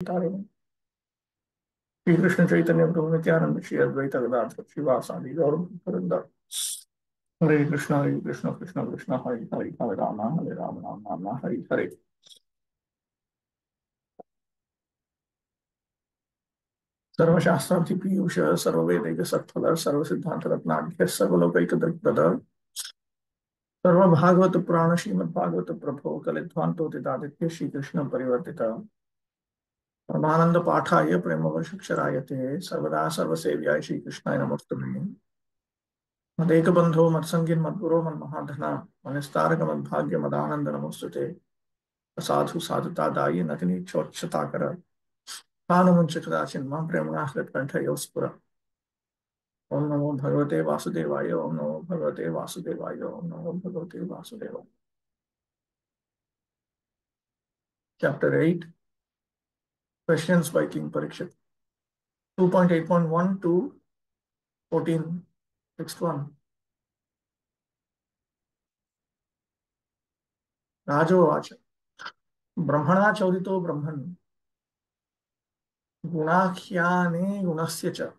श्री कृष्ण चैतन्य प्रभु नित्यानंद श्री अद्वैत गदाधर श्रीवासादि गौर भक्तवृंद। हरे कृष्ण कृष्ण कृष्ण हरे हरे हरे राम राम राम हरे हरे। सर्वशास्त्रार्थी पीयूष सर्ववेदैक सत्फल सर्वसिद्धांत रत्नाढ्य सर्वलोकैक दृक्पद सर्वभागवत पुराण श्रीमद्भागवत प्रभो कलिध्वांतोदितादित्य श्रीकृष्ण परिवर्तित परमानंद पाठाय प्रेमवशक्षरायते सर्वदा सर्वसेव्याय श्रीकृष्णाय नमोस्तुते। मदेकबन्धो मत्सङ्गिन् मद्गुरो मन्महाधना मनिस्तारक मद्भाग्य मदानंद नमोस्तुते। साधु साधुतादायि नतिनीचोच्चताकर कानुमुञ्च कदाचिन् मां प्रेम्णा हृत्कण्ठयो स्फुर। ओम नमो भगवते वासुदेवाय ओम नमो भगवते वासुदेवाय ओम नमो भगवते वासुदेवाय। Chapter 8 Questions by King Parikshit 2.8.1 to 14. Text 1. राजोवाच ब्रह्मणा चोदितो ब्रह्मन् गुणाख्याने गुणस्य च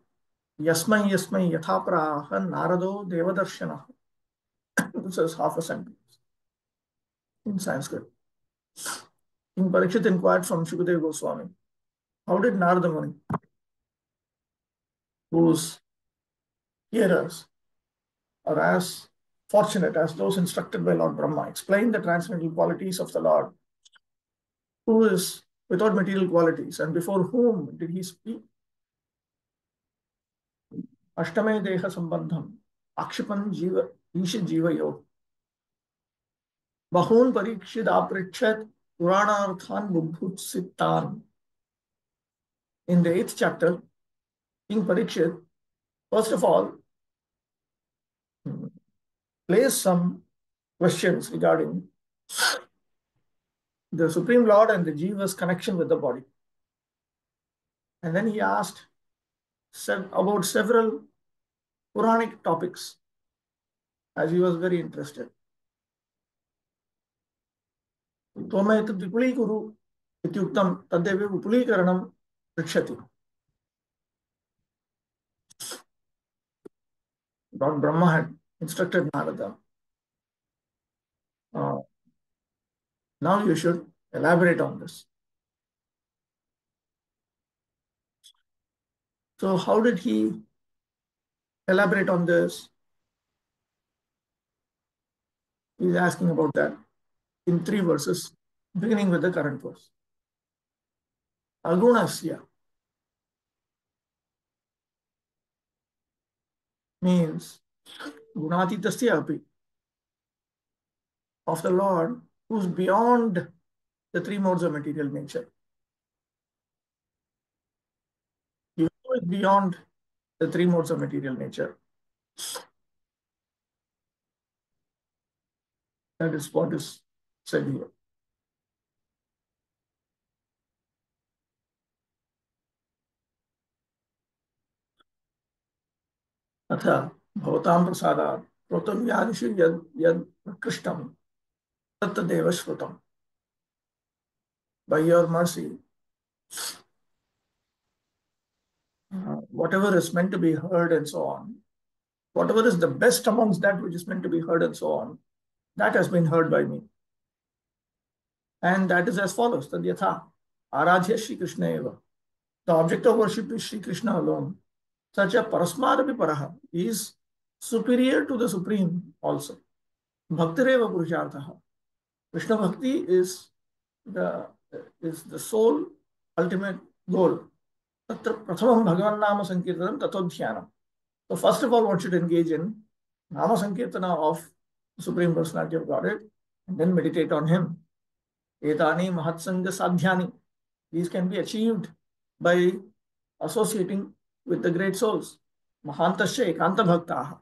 यस्मै यस्मै यथा प्राह नारदो देवदर्शनः. This is half a sentence in Sanskrit. King Parikshit inquired from Shukadeva Goswami, how did Narada Muni, whose hearers are as fortunate as those instructed by Lord Brahma, explain the transcendental qualities of the Lord, who is without material qualities, and before whom did he speak? Ashtame deha sambandham akshipan jiva Ish जीवयो बहून Parikshit अपृच्छत पुराणार्थान बुभुत्सितान. In the 8th chapter, King Parikshit, first of all, placed some questions regarding the Supreme Lord and the Jiva's connection with the body. And then he asked about several Puranic topics, as he was very interested. त्वमेतद् विपुलीकुरु इत्युक्तं तदेव विपुलीकरणं पृच्छति. Lord Brahma had instructed Narada, now you should elaborate on this. So how did he elaborate on this? He's asking about that in 3 verses, beginning with the current verse. Agunasya means gunatitasya api, of the Lord who's beyond the 3 modes of material nature. He is beyond the 3 modes of material nature. That is what is said here. अथ भवतां प्रसादात् प्रोतव्यादिषु यद् यद् प्रकृष्टं तत्तदेव श्रुतं. By your mercy, whatever is meant to be heard and so on, whatever is the best amongst that which is meant to be heard and so on, that has been heard by me. And that is as follows: Tad yatha aradhya Shri Krishna eva. The object of worship is Shri Krishna alone. Such a parasmadapi paraha is superior to the Supreme also. Bhaktireva purusharthaha. Krishna Bhakti is the sole ultimate goal. Tatra prathamam bhagavan nama sankirtanam tatodhyanam. So first of all, one should engage in nama sankirtana of the Supreme Personality of Godhead and then meditate on Him. Etani mahatsanga sadhyani. These can be achieved by associating with the great souls. Mahantasya ekanta bhaktaha.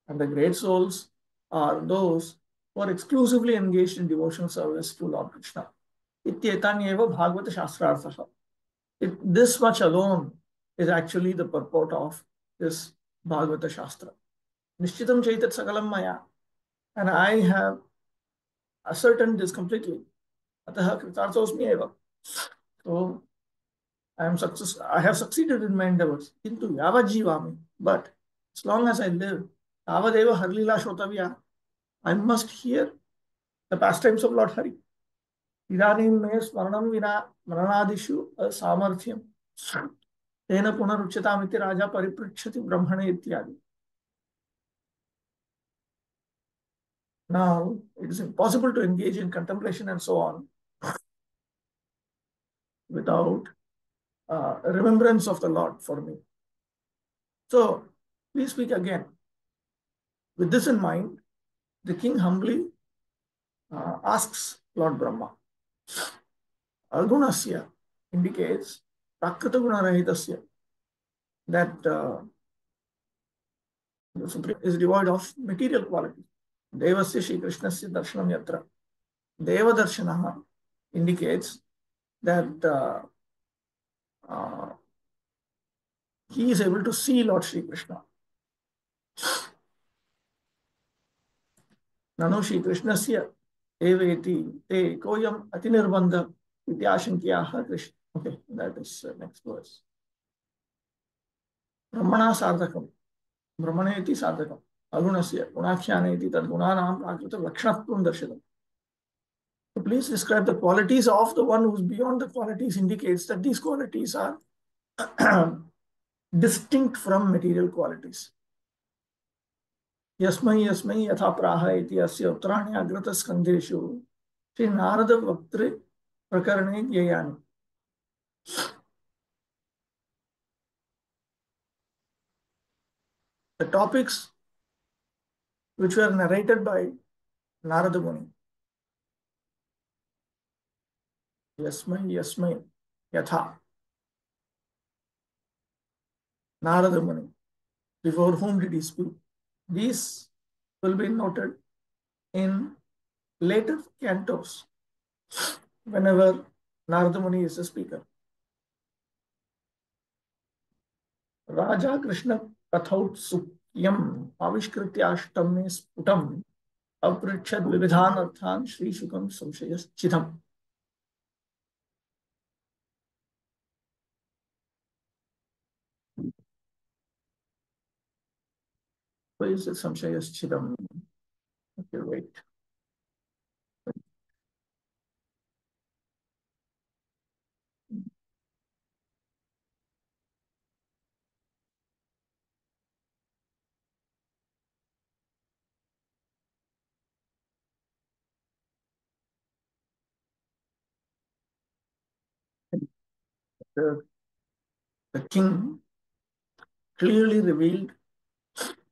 And the great souls are those who are exclusively engaged in devotional service to Lord Krishna. Ityetanyeva bhagavata shastrarthaha. This much alone is actually the purport of this Bhagavata Shastra. Nishchitam chaitat sakalam maya. And I have ascertained this completely. Ataha kritarthosmi eva. So I have succeeded in my endeavors. Kintu yavajivami. But as long as I live, tavadeva harlila shotavya. I must hear the pastimes of Lord Hari. Idanim me smaranam vina maranadishu samarthyam. Tena punarucchatamiti raja paripritchati brahmane ityadi. Now, it is impossible to engage in contemplation and so on without remembrance of the Lord for me. So, please speak again. With this in mind, the king humbly asks Lord Brahma. Agunasya indicates prakrita guna rahitasya, that the Supreme is devoid of material quality. Devasya Shri Krishnasya darshanam yatra. Deva darshanaha indicates that he is able to see Lord Shri Krishna. Nano Shri Krishnasya eveti te koyam atinirbandha vidyashankyaha Krishna. Okay, that is next verse. Brahmana sardhakam. Brahmaneti sardhakam. Agunasya gunakhyaneti tad gunanam prakrita lakshanatvam darshanam. So please describe the qualities of the one who is beyond the qualities, indicates that these qualities are distinct from material qualities. Yasmai yasmai yatha praha iti asya uttarani agrata skandeshu Sri Narada Vaktre Prakarane Gyayani. The topics which were narrated by Narada Muni. Yasmai yasmai yatha. Narada Muni. Before whom did he speak? These will be noted in later cantos whenever Narada Muni is a speaker. Raja Krishna Kathaut Sukyam Avishkritya Ashtame Sputam Aprichat Vividhan Arthan Shri Shukam Samshayas Chidam. Why is it Samshayas Chidam? Okay, wait. The king clearly revealed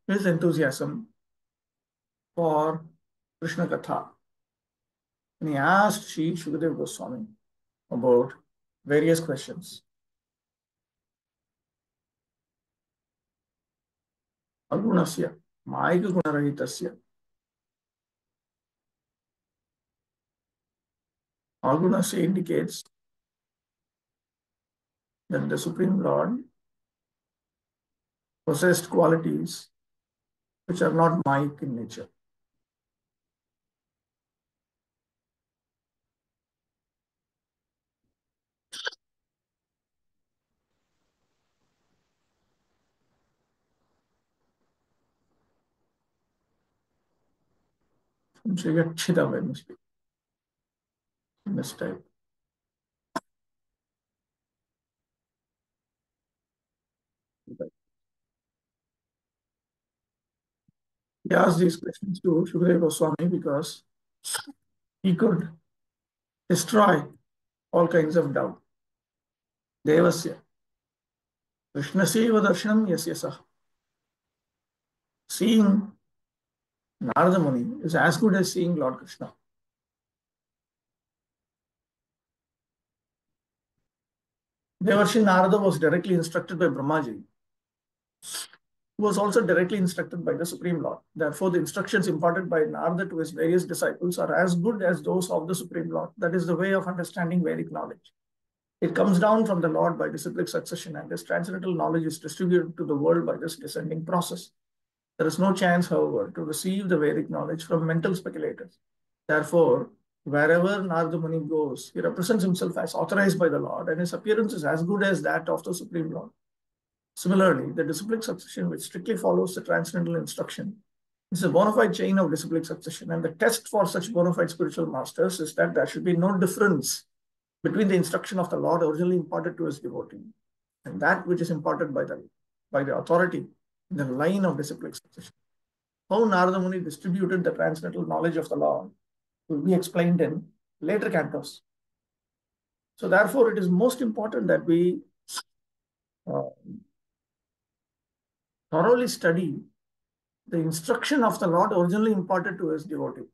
his enthusiasm for Krishna Katha. And he asked Sri Shukadeva Goswami about various questions. Agunasya, Maika Gunarahitasya. Agunasya indicates that the Supreme Lord possessed qualities which are not Maik in nature. So you get Chidam in this type. He asked these questions to Shukadeva Goswami because he could destroy all kinds of doubt. Devasya. Krishnasya darshanam yasyasah. Seeing Narada Muni is as good as seeing Lord Krishna. Devarshi Narada was directly instructed by Brahmaji, who was also directly instructed by the Supreme Lord. Therefore, the instructions imparted by Narada to his various disciples are as good as those of the Supreme Lord. That is the way of understanding Vedic knowledge. It comes down from the Lord by disciplic succession, and this transcendental knowledge is distributed to the world by this descending process. There is no chance, however, to receive the Vedic knowledge from mental speculators. Therefore, Wherever Narada Muni goes, he represents himself as authorized by the Lord, and his appearance is as good as that of the Supreme Lord. Similarly, the disciplic succession, which strictly follows the transcendental instruction, is a bona fide chain of disciplic succession. And the test for such bona fide spiritual masters is that there should be no difference between the instruction of the Lord originally imparted to his devotee and that which is imparted by the authority in the line of disciplic succession. How Narada Muni distributed the transcendental knowledge of the Lord will be explained in later cantos. So therefore, it is most important that we uh, thoroughly study the instruction of the Lord originally imparted to his devotee.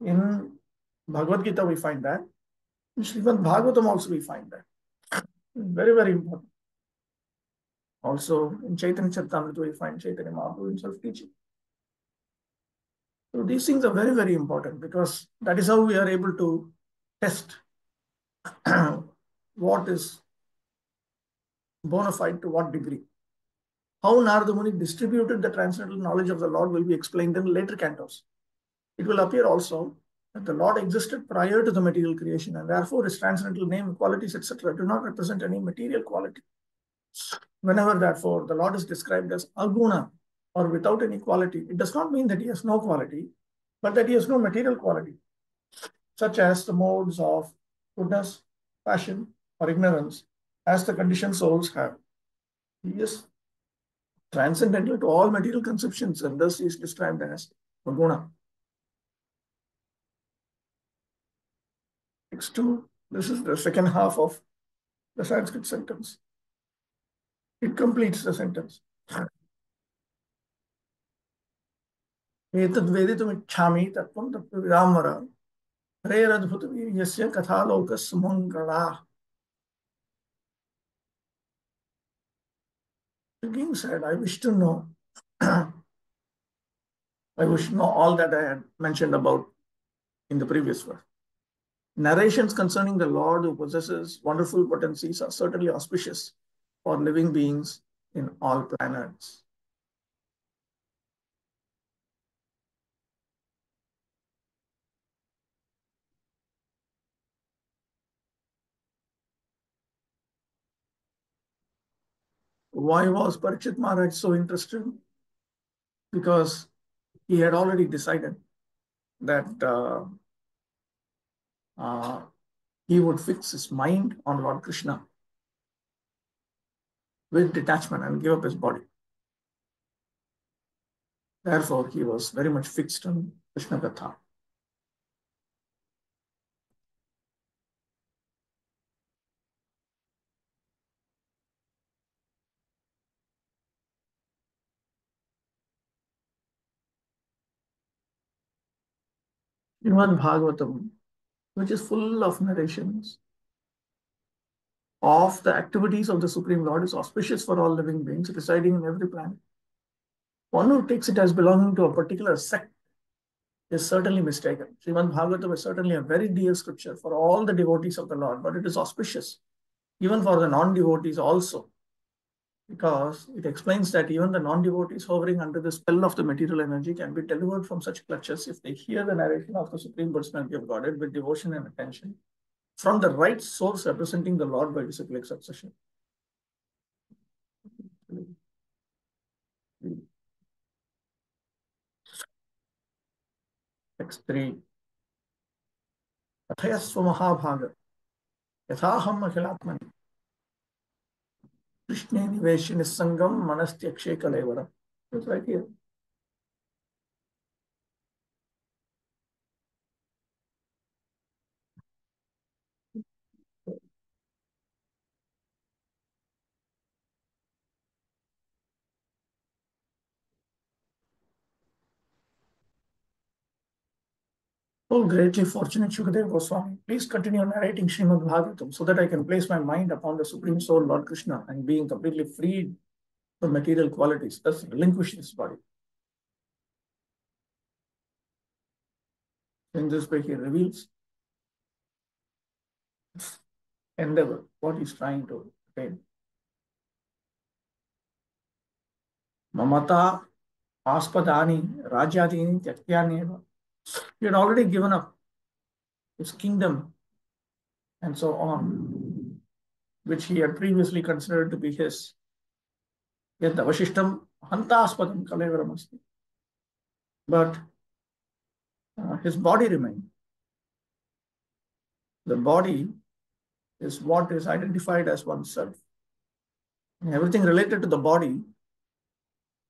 In Bhagavad Gita, we find that. In Srimad Bhagavatam also we find that. Very, very important. Also, in Chaitanya Charitamrita, we find Chaitanya Mahaprabhu himself teaching. So these things are very, very important because that is how we are able to test what is bona fide to what degree. How Narada Muni distributed the transcendental knowledge of the Lord will be explained in later cantos. It will appear also that the Lord existed prior to the material creation, and therefore his transcendental name, qualities, etc., do not represent any material quality. Whenever, therefore, the Lord is described as aguna or without any quality, it does not mean that he has no quality, but that he has no material quality, such as the modes of goodness, passion, or ignorance, as the conditioned souls have. He is transcendental to all material conceptions, and thus he is described as aguna. Next to this is the second half of the Sanskrit sentence. It completes the sentence. एतद् वेदितुमिच्छामि तत्त्वं तत्त्वविदां वर हरेरद्भुतवीर्यस्य कथालोकसुमङ्गला. The king said, I wish to know, I wish to know all that I had mentioned about in the previous verse. Narrations concerning the Lord who possesses wonderful potencies are certainly auspicious for living beings in all planets. Why was Parikshit Maharaj so interested? Because he had already decided that he would fix his mind on Lord Krishna with detachment and give up his body. Therefore, he was very much fixed on Krishna Katha. Srimad Bhagavatam, which is full of narrations of the activities of the Supreme Lord, is auspicious for all living beings residing in every planet. One who takes it as belonging to a particular sect is certainly mistaken. Srimad Bhagavatam is certainly a very dear scripture for all the devotees of the Lord, but it is auspicious even for the non-devotees also, because it explains that even the non-devotees hovering under the spell of the material energy can be delivered from such clutches if they hear the narration of the Supreme Personality of Godhead with devotion and attention from the right source representing the Lord by disciplic succession. Text 3. Athayasva Mahabhaga Yathaham Akhilatmani Krishne Niveshi Nissangam Manastyakshe Kalevara. It's right here. Oh, greatly fortunate Shukadev Goswami, please continue narrating Srimad Bhagavatam so that I can place my mind upon the Supreme Soul, Lord Krishna, and being completely freed from material qualities, thus relinquish this body. In this way, he reveals endeavor, what he's trying to attain. Mamata Aspadani Rajyadini Tyaktyaneva. He had already given up his kingdom, and so on, which he had previously considered to be his. Yet Avashishtam Hantaspadam Kalevaramasti. But his body remained. The body is what is identified as oneself. And everything related to the body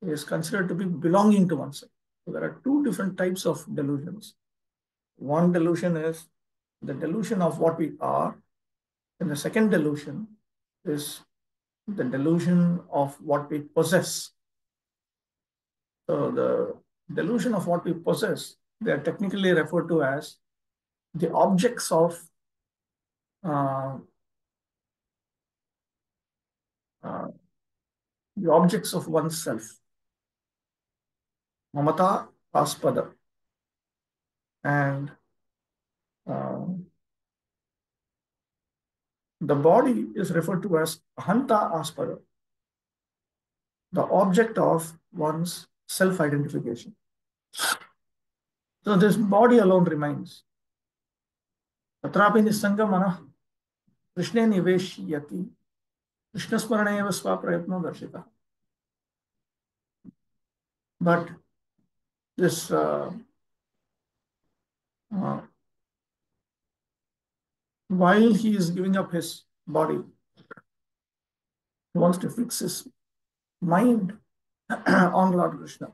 is considered to be belonging to oneself. So there are two different types of delusions. One delusion is the delusion of what we are, and the second delusion is the delusion of what we possess. So the delusion of what we possess, they are technically referred to as the objects of uh, uh, the objects of oneself. Mamata aspada. And uh, the body is referred to as ahanta aspada, the object of one's self-identification. So this body alone remains. Tatrapi nisanga manah Krishne niveshyati Krishna smarane eva swaprayatno darshita. But this while he is giving up his body, he wants to fix his mind on Lord Krishna.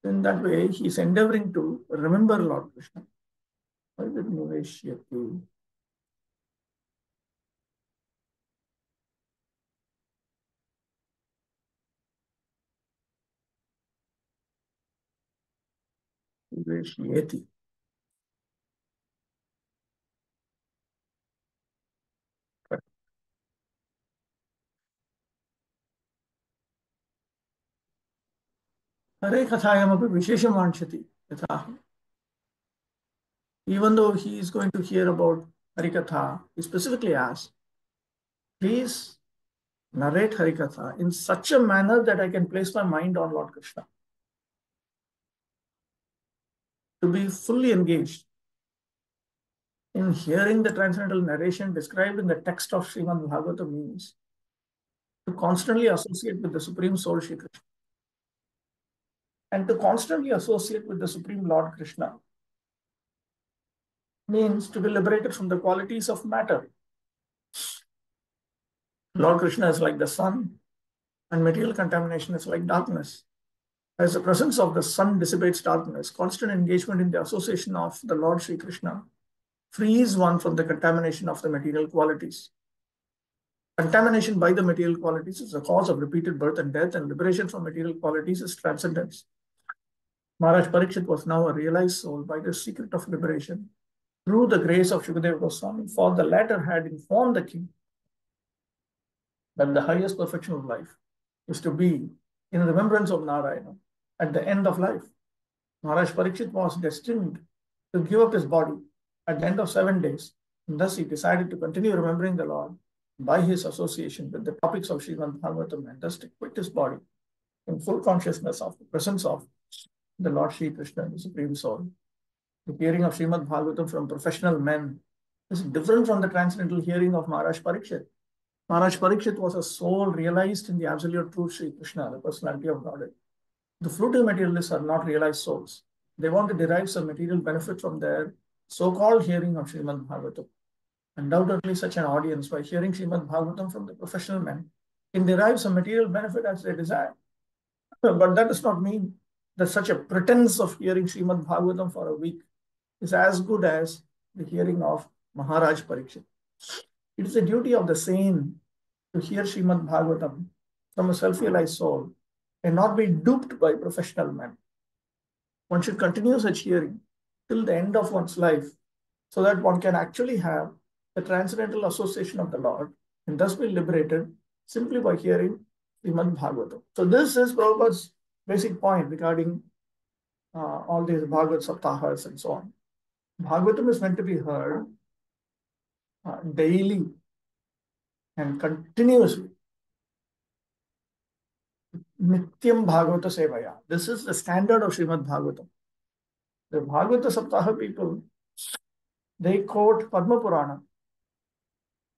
In that way, he is endeavoring to remember Lord Krishna. Hare kathayamapi vishesham vanshati. Even though he is going to hear about Harikatha, he specifically asks, please narrate Harikatha in such a manner that I can place my mind on Lord Krishna. To be fully engaged in hearing the transcendental narration described in the text of Srimad Bhagavatam means to constantly associate with the Supreme Soul Shri Krishna. And to constantly associate with the Supreme Lord Krishna means to be liberated from the qualities of matter. Lord Krishna is like the sun, and material contamination is like darkness. As the presence of the sun dissipates darkness, constant engagement in the association of the Lord Sri Krishna frees one from the contamination of the material qualities. Contamination by the material qualities is the cause of repeated birth and death, and liberation from material qualities is transcendence. Maharaj Parikshit was now a realized soul by the secret of liberation through the grace of Shukadeva Goswami, for the latter had informed the king that the highest perfection of life is to be in remembrance of Narayana at the end of life. Maharaj Parikshit was destined to give up his body at the end of 7 days, and thus he decided to continue remembering the Lord by his association with the topics of Srimad Bhagavatam, and thus to quit his body in full consciousness of the presence of the Lord Sri Krishna, the Supreme Soul. The hearing of Srimad Bhagavatam from professional men is different from the transcendental hearing of Maharaj Parikshit. Maharaj Parikshit was a soul realized in the absolute truth Sri Krishna, the personality of Godhead. The fruitive materialists are not realized souls. They want to derive some material benefit from their so-called hearing of Srimad Bhagavatam. Undoubtedly, such an audience, by hearing Srimad Bhagavatam from the professional men, can derive some material benefit as they desire. But that does not mean that such a pretense of hearing Srimad Bhagavatam for a week is as good as the hearing of Maharaj Parikshit. It is the duty of the sane to hear Srimad Bhagavatam from a self-realized soul and not be duped by professional men. One should continue such hearing till the end of one's life so that one can actually have the transcendental association of the Lord and thus be liberated simply by hearing Srimad Bhagavatam. So this is Prabhupada's basic point regarding all these Bhagavad Saptahas and so on. Bhagavatam is meant to be heard daily and continuously. Nityam Bhagavata Sevaya. This is the standard of Srimad Bhagavatam. The Bhagavata Saptaha people, they quote Padma Purana,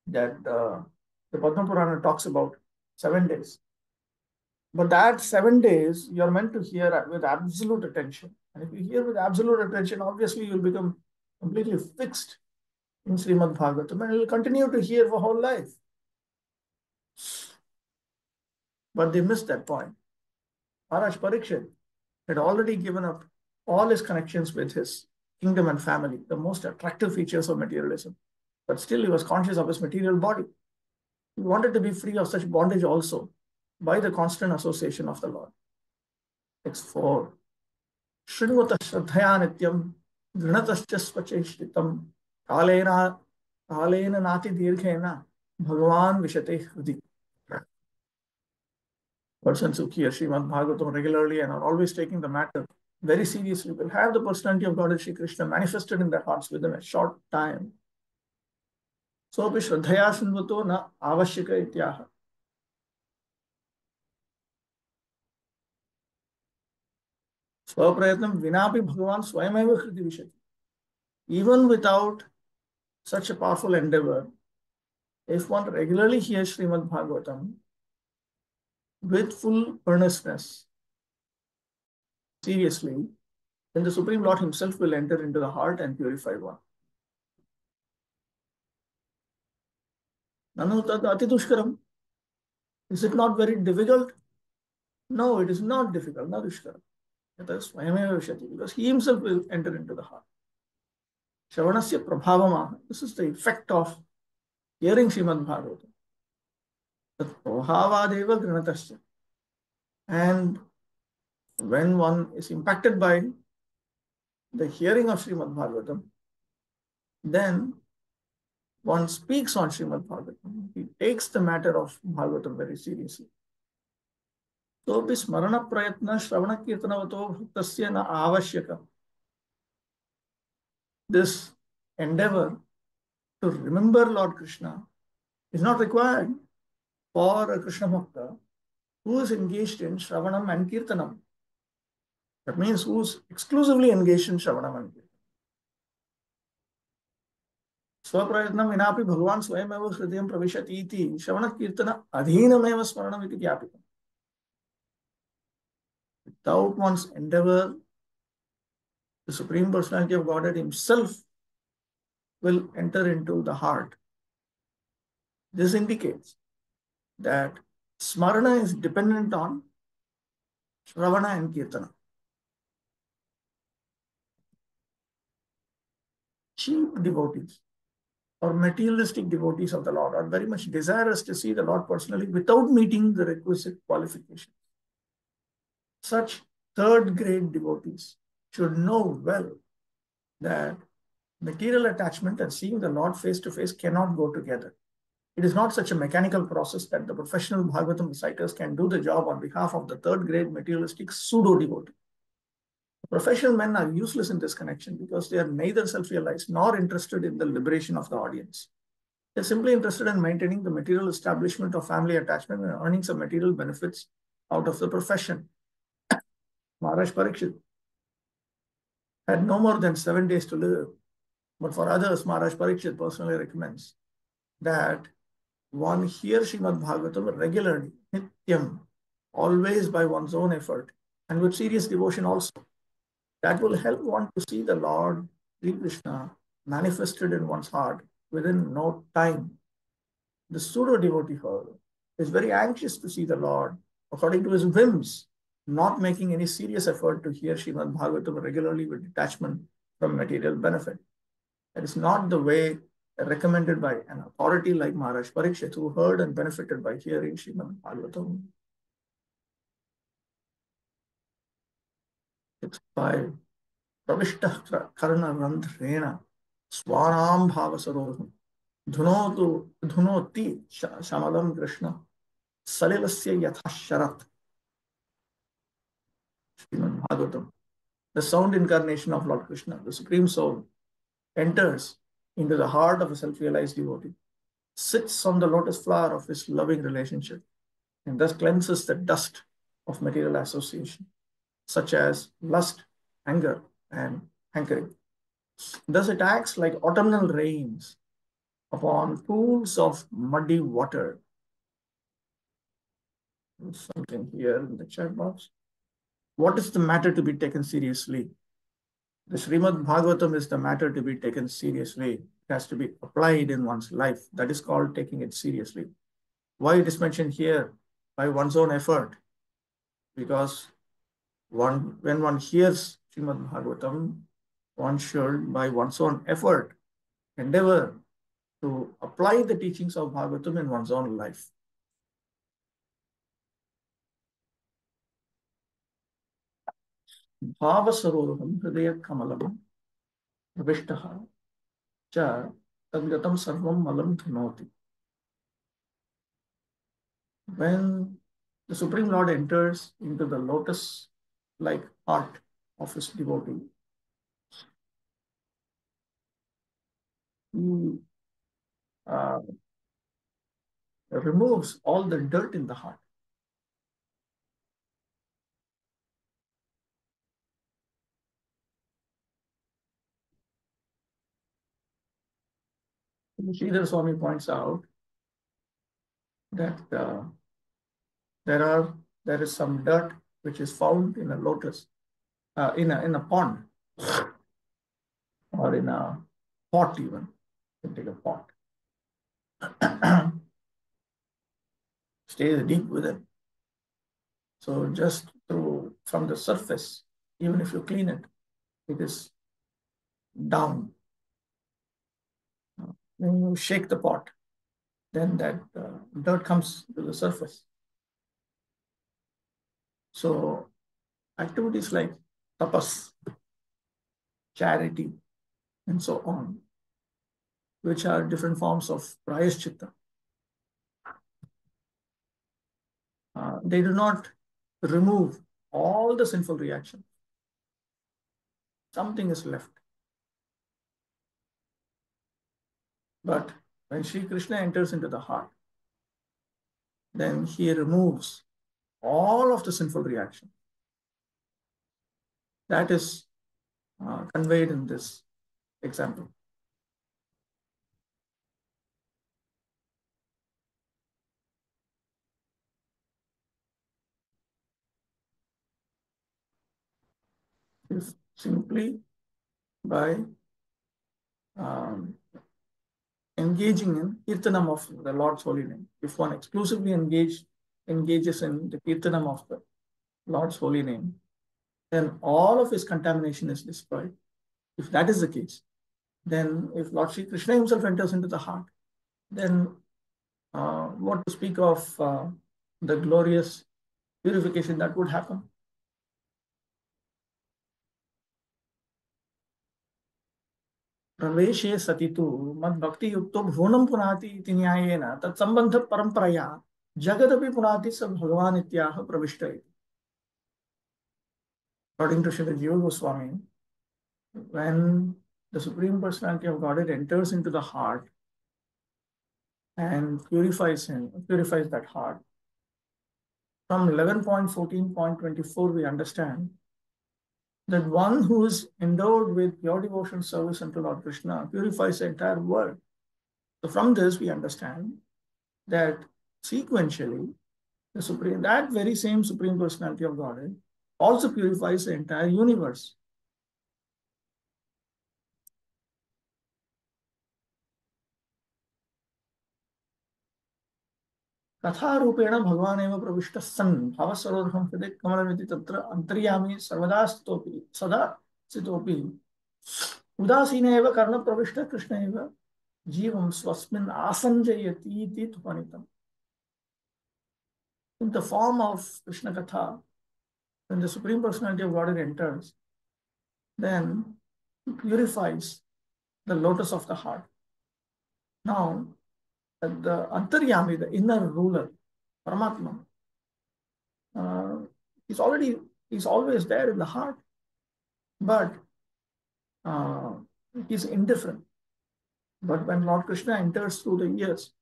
that the Padma Purana talks about 7 days. But that 7 days, you're meant to hear with absolute attention. And if you hear with absolute attention, obviously you'll become completely fixed in Srimad Bhagavatam and you'll continue to hear for whole life. But they missed that point. Maharaj Parikshit had already given up all his connections with his kingdom and family, the most attractive features of materialism. But still, he was conscious of his material body. He wanted to be free of such bondage also by the constant association of the Lord. Text 4. Shrinvata Shraddhaya Nityam Grinatascha Svacheshritam Kalena Nati Dirghena Bhagavan Vishate Hrudi. Persons who hear Srimad Bhagavatam regularly and are always taking the matter very seriously will have the personality of Lord Shri Krishna manifested in their hearts within a short time. So, Shraddhaya Shrinvato na avashyaka ityaha. Swaprayatnam vinapi bhagavan swayameva kriti vishati. Even without such a powerful endeavor, if one regularly hears Srimad Bhagavatam with full earnestness, seriously, then the Supreme Lord Himself will enter into the heart and purify one. Nanu tad atidushkaram. Is it not very difficult? No, it is not difficult, not dushkaram. Because He Himself will enter into the heart. Shravanasya prabhavamaha. This is the effect of hearing Srimad Bhagavatam. Tat prabhavadeva grinatasya. And when one is impacted by the hearing of Srimad Bhagavatam, then one speaks on Srimad Bhagavatam. He takes the matter of Bhagavatam very seriously. So, smarana prayatna shravana kirtanavato bhaktasya na avashyaka. This endeavor to remember Lord Krishna is not required for a Krishna Bhakta who is engaged in Shravanam and Kirtanam. That means who is exclusively engaged in Shravanam and Kirtanam. Swaprayatnam vinapi bhagavan swayameva hridayam pravishati iti Shravana Kirtana adhinameva smaranam iti jnapitam. Without one's endeavor, the Supreme Personality of Godhead Himself will enter into the heart. This indicates that smarana is dependent on Shravana and Kirtana. Cheap devotees or materialistic devotees of the Lord are very much desirous to see the Lord personally without meeting the requisite qualifications. Such third-grade devotees should know well that material attachment and seeing the Lord face to face cannot go together. It is not such a mechanical process that the professional Bhagavatam reciters can do the job on behalf of the third-grade materialistic pseudo-devotee. Professional men are useless in this connection because they are neither self-realized nor interested in the liberation of the audience. They are simply interested in maintaining the material establishment of family attachment and earning some material benefits out of the profession. Maharaj Parikshit had no more than 7 days to live. But for others, Maharaj Parikshit personally recommends that one hear Srimad Bhagavatam regularly, nityam, always by one's own effort and with serious devotion also. That will help one to see the Lord Sri Krishna manifested in one's heart within no time. The pseudo-devotee, however, is very anxious to see the Lord according to his whims, not making any serious effort to hear Srimad Bhagavatam regularly with detachment from material benefit. That is not the way recommended by an authority like Maharaj Parikshit, who heard and benefited by hearing Srimad Bhagavatam. It's 5. Pravishta karna randhrena swanam bhavasaroham dhunoti shamalam Krishna salilasya yatha sharat. Srimad Bhagavatam, the sound incarnation of Lord Krishna, the Supreme Soul, enters into the heart of a self-realized devotee, sits on the lotus flower of his loving relationship, and thus cleanses the dust of material association, such as lust, anger, and hankering. Thus it acts like autumnal rains upon pools of muddy water. Something here in the chat box. What is the matter to be taken seriously? The Srimad Bhagavatam is the matter to be taken seriously. It has to be applied in one's life. That is called taking it seriously. Why it is mentioned here? By one's own effort. Because when one hears Srimad Bhagavatam, one should, by one's own effort, endeavor to apply the teachings of Bhagavatam in one's own life. भावसरोरुहं हृदयकमलं प्रविष्टः च तद्गतं सर्वं मलं धुनोति. When the Supreme Lord enters into the lotus-like heart of his devotee, he removes all the dirt in the heart. Sridhar Swami points out that there is some dirt which is found in a lotus, in a pond, or in a pot even. You can take a pot. Stays deep within. So just from the surface, even if you clean it, it is down. When you shake the pot, then that dirt comes to the surface. So activities like tapas, charity, and so on, which are different forms of prayaschitta, they do not remove all the sinful reaction. Something is left. But when Sri Krishna enters into the heart, then he removes all of the sinful reaction. That is conveyed in this example. If simply by engaging in kirtanam of the Lord's holy name, if one exclusively engages in the kirtanam of the Lord's holy name, then all of his contamination is destroyed. If that is the case, then if Lord Sri Krishna himself enters into the heart, then what to speak of the glorious purification that would happen? प्रवेशे सति तु मद्भक्ति युक्तो भुवनं पुनाति इति न्यायेन तत्सम्बन्ध परम्परया जगदपि पुनाति स भगवान इत्याह प्रविष्ट इति. According to Srila Jiva Goswami, when the Supreme Personality of Godhead enters into the heart and purifies that heart, from 11.14.24 we understand that one who is endowed with pure devotion service unto Lord Krishna purifies the entire world. So from this we understand that sequentially that very same Supreme Personality of Godhead also purifies the entire universe. कथारूपेण भगवान एव प्रविष्टः सन् भावसरोरुहं हृदय कमलमिति तत्र अंतर्यामी सर्वदा स्थितोऽपि सदा स्थितोऽपि उदासीन एव कर्णप्रविष्टः कृष्ण एव जीवं स्वस्मिन् आसञ्जयति इति ध्वनितम्. In the form of Krishna Katha, when the Supreme Personality of Godhead enters, then he purifies the lotus of the heart. Now, the Antaryami, the inner ruler, Paramatma, he's always there in the heart, but he's indifferent. But when Lord Krishna enters through the ears,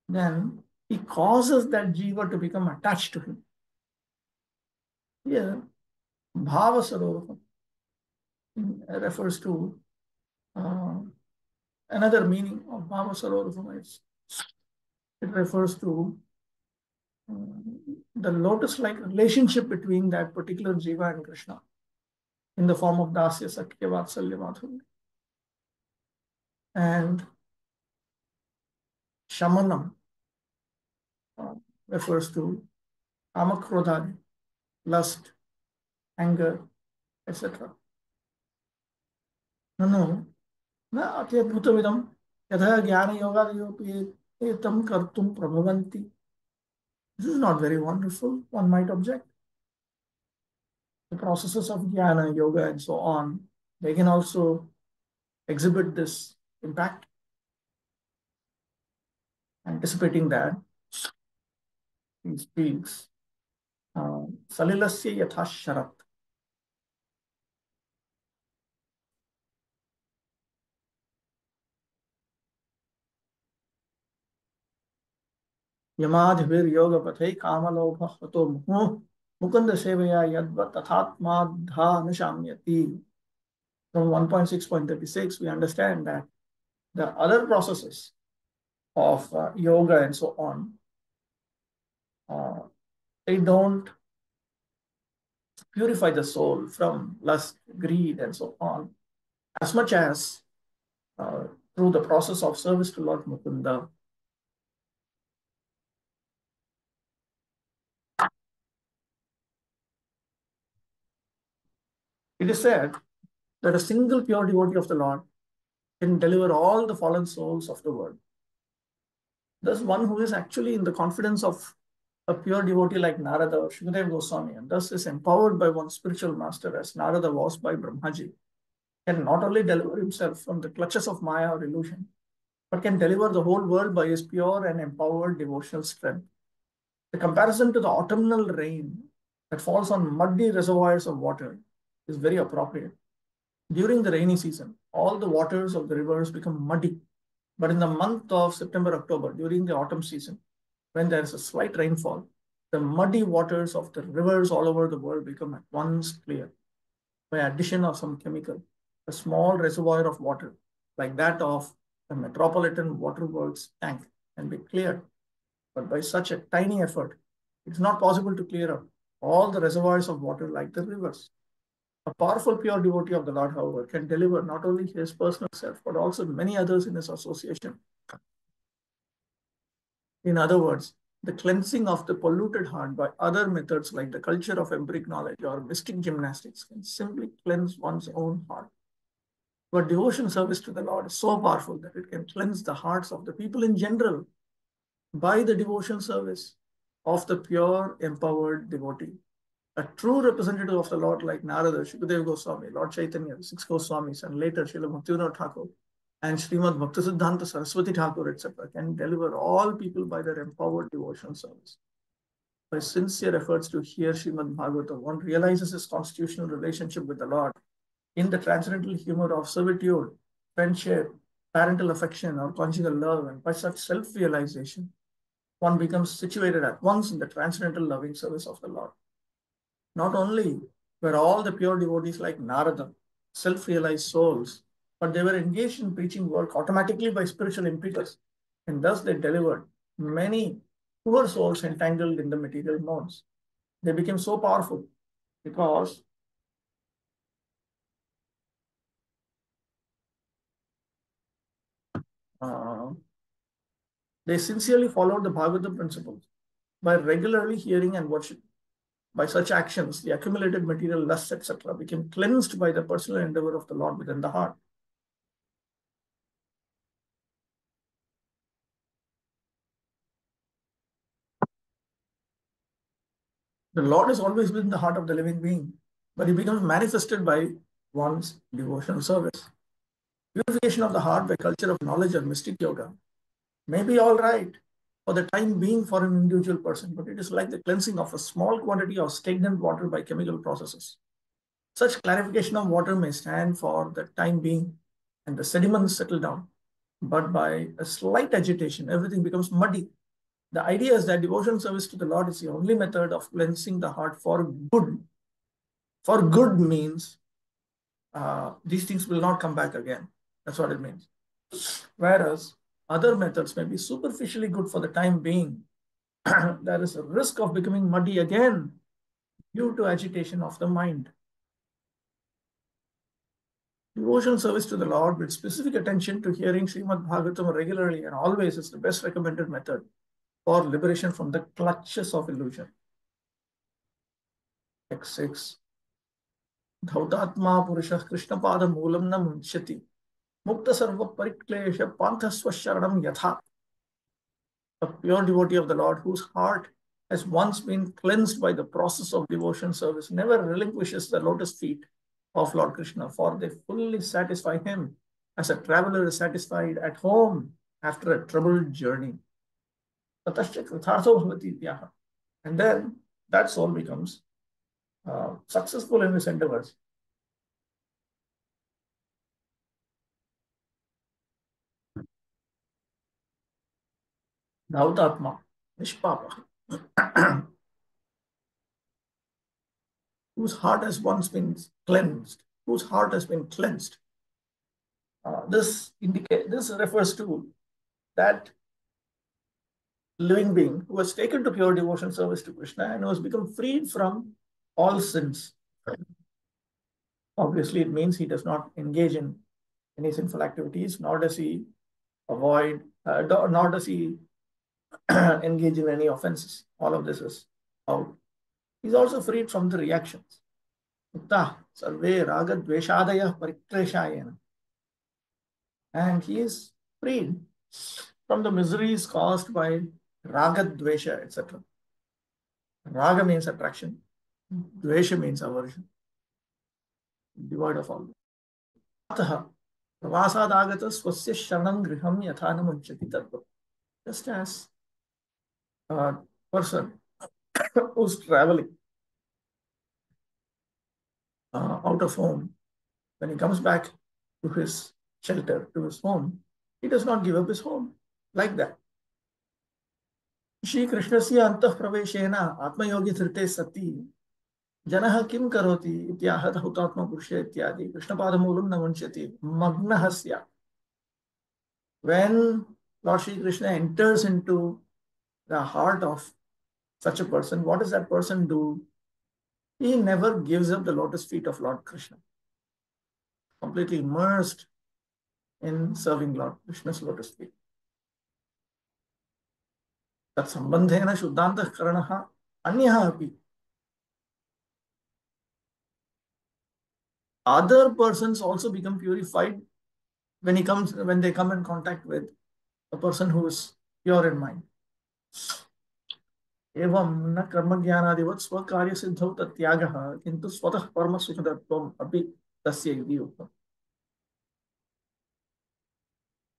then he causes that jiva to become attached to him. Here, bhava saroruham. refers to another meaning of Bhava Sarodhama. It refers to the lotus-like relationship between that particular Jiva and Krishna in the form of Dasya, Sakya, Vatsalya, Madhurya. And Shamanam refers to Kamakrodha, lust, anger, etc. Nanu, na atyadbhutamidam yatha jnana yogadyopi etam kartum prabhavanti. This is not very wonderful, one might object. The processes of jnana, yoga, and so on, they can also exhibit this impact. Anticipating that, he speaks Salilasya yatha sharat. यमाधिभिर योग पथे कामलोभ हतो मुहुः मुकुंद सेवया यद्व तथात्माद्धा अनुशाम्यति. From 1.6.36, we understand that the other processes of yoga and so on, they don't purify the soul from lust, greed, and so on, as much as uh, through the process of service to Lord Mukunda. It is said that a single pure devotee of the Lord can deliver all the fallen souls of the world. Thus, one who is actually in the confidence of a pure devotee like Narada or Shukadeva Goswami, and thus is empowered by one spiritual master as Narada was by Brahmaji, can not only deliver himself from the clutches of Maya or illusion, but can deliver the whole world by his pure and empowered devotional strength. The comparison to the autumnal rain that falls on muddy reservoirs of water is very appropriate. During the rainy season, all the waters of the rivers become muddy. But in the month of September, October, during the autumn season, when there is a slight rainfall, the muddy waters of the rivers all over the world become at once clear by addition of some chemical. A small reservoir of water, like that of the Metropolitan Waterworks tank, can be cleared. But by such a tiny effort, it's not possible to clear up all the reservoirs of water like the rivers. A powerful pure devotee of the Lord, however, can deliver not only his personal self, but also many others in his association. In other words, the cleansing of the polluted heart by other methods like the culture of empiric knowledge or mystic gymnastics can simply cleanse one's own heart. But devotion service to the Lord is so powerful that it can cleanse the hearts of the people in general by the devotion service of the pure, empowered devotee. A true representative of the Lord like Narada, Shukadeva Goswami, Lord Chaitanya, the six Goswamis, and later Srila Bhaktivinoda Thakur and Srimad Bhaktisiddhanta Saraswati Thakur, etc., can deliver all people by their empowered devotion service. By sincere efforts to hear Srimad Bhagavatam, one realizes his constitutional relationship with the Lord in the transcendental humor of servitude, friendship, parental affection, or conjugal love, and by such self-realization, one becomes situated at once in the transcendental loving service of the Lord. Not only were all the pure devotees like Narada self-realized souls, but they were engaged in preaching work automatically by spiritual impetus, and thus they delivered many poor souls entangled in the material modes. They became so powerful because they sincerely followed the Bhagavatam principles by regularly hearing and worshiping. By such actions, the accumulated material lusts, etc., became cleansed by the personal endeavor of the Lord within the heart. The Lord is always within the heart of the living being, but he becomes manifested by one's devotional service. Purification of the heart by culture of knowledge or mystic yoga may be all right for the time being for an individual person, but it is like the cleansing of a small quantity of stagnant water by chemical processes. Such clarification of water may stand for the time being and the sediments settle down, but by a slight agitation, everything becomes muddy. The idea is that devotion service to the Lord is the only method of cleansing the heart for good. For good means these things will not come back again. That's what it means. Whereas other methods may be superficially good for the time being. There is a risk of becoming muddy again due to agitation of the mind. Devotional service to the Lord with specific attention to hearing Srimad Bhagavatam regularly and always is the best recommended method for liberation from the clutches of illusion. X6. Dhautatma Purushah Krishnapada Moolam na Munchati. Mukta Sarva Pariklesha Panthasva Sharanam Yatha. A pure devotee of the Lord whose heart has once been cleansed by the process of devotion service never relinquishes the lotus feet of Lord Krishna, for they fully satisfy him as a traveler is satisfied at home after a troubled journey. And then that soul becomes successful in his endeavors. Dhautatma, Nishpapa, whose heart has once been cleansed, whose heart has been cleansed. This refers to that living being who has taken to pure devotion service to Krishna and who has become freed from all sins. Obviously, it means he does not engage in any sinful activities, nor does he avoid, nor does he engage in any offenses. All of this is out. He's also freed from the reactions. And he is freed from the miseries caused by raga, dvesha, etc. Raga means attraction, dvesha means aversion, devoid of all. Just as a person who's traveling out of home, when he comes back to his shelter, to his home, he does not give up his home like that. Shri Krishnasya antah praveshena atmayogi dhirte sati janah kim karoti ityaha hutatma purusha ityadi Krishnapadamoolam na munchati magnahasya. When Lord Shri Krishna enters into the heart of such a person, what does that person do? He never gives up the lotus feet of Lord Krishna. Completely immersed in serving Lord Krishna's lotus feet. Tat sambandhena shuddhantah karanaha anyaha api. Other persons also become purified when they come in contact with a person who is pure in mind. एवं न कर्मज्ञानादिवत् स्वकार्यसिद्धौ तत्यागः किन्तु स्वतः परमसुखदत्वम् अपि तस्य इति उक्तम्.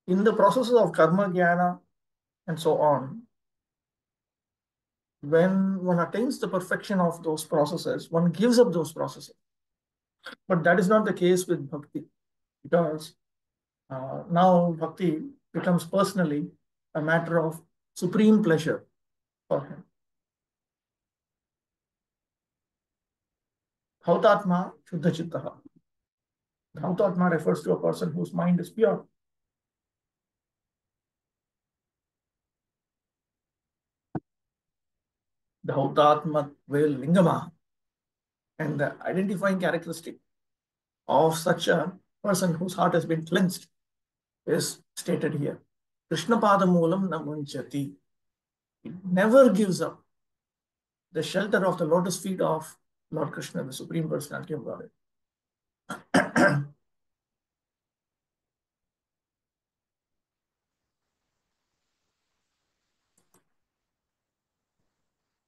In the processes of karma, jnana, and so on, when one attains the perfection of those processes, one gives up those processes. But that is not the case with bhakti, because now bhakti becomes personally a matter of supreme pleasure for him. Dhautatma Shuddha Chittaha. Dhautatma refers to a person whose mind is pure. Dhautatma Vel Lingama. And the identifying characteristic of such a person whose heart has been cleansed is stated here. Krishnapadamoolam na munchati. It never gives up the shelter of the lotus feet of Lord Krishna, the Supreme Personality of Godhead.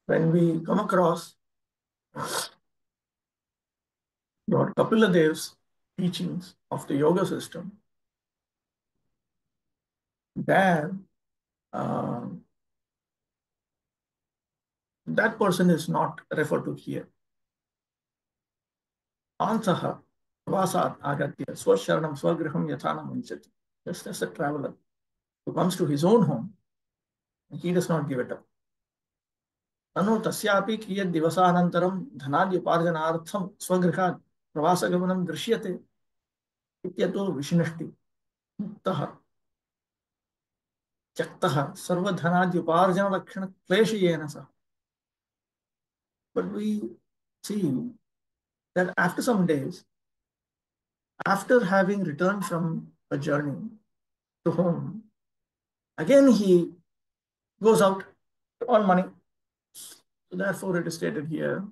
When we come across Lord Kapila Dev's teachings of the yoga system, there that person is not referred to here. Ansaha vasat agatya swasharanam swagriham yathanam munchati. Just as a traveler who comes to his own home, he does not give it up. Anu tasyapi kiyad divasanantaram dhanadya uparjanartham swagrihat pravasagamanam drishyate. इत्यतो विशिनष्टि मुक्तः त्यक्तः सर्वधनाद्युपार्जनलक्षणक्लेशयेन सह. But we see that after some days, after having returned from a journey to home, again he goes out to earn money. So therefore, it is stated here,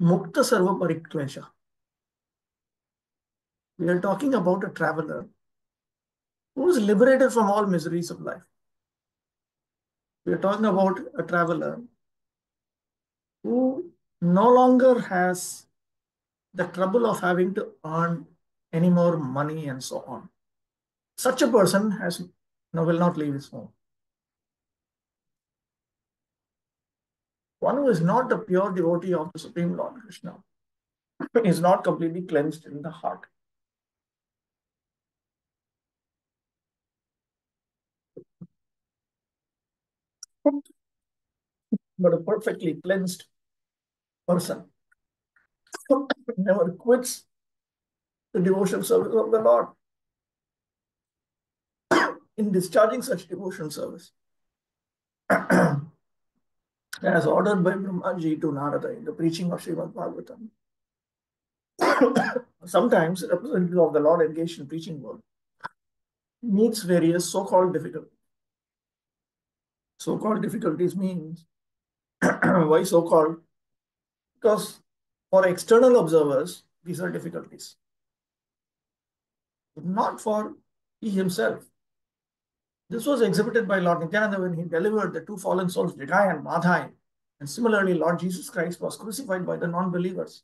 Mukta Sarva Pariklesha. We are talking about a traveler who is liberated from all miseries of life. We are talking about a traveler who no longer has the trouble of having to earn any more money and so on. Such a person will not leave his home. One who is not a pure devotee of the Supreme Lord Krishna is not completely cleansed in the heart. But a perfectly cleansed person never quits the devotional service of the Lord. In discharging such devotional service, as ordered by Brahmaji to Narada in the preaching of Srimad Bhagavatam, sometimes representatives of the Lord engaged in preaching work meets various so-called difficulties. So-called difficulties means why so-called? Because for external observers, these are difficulties, not for he himself. This was exhibited by Lord Nityananda when he delivered the two fallen souls, Jagai and Madhai. And similarly, Lord Jesus Christ was crucified by the non-believers.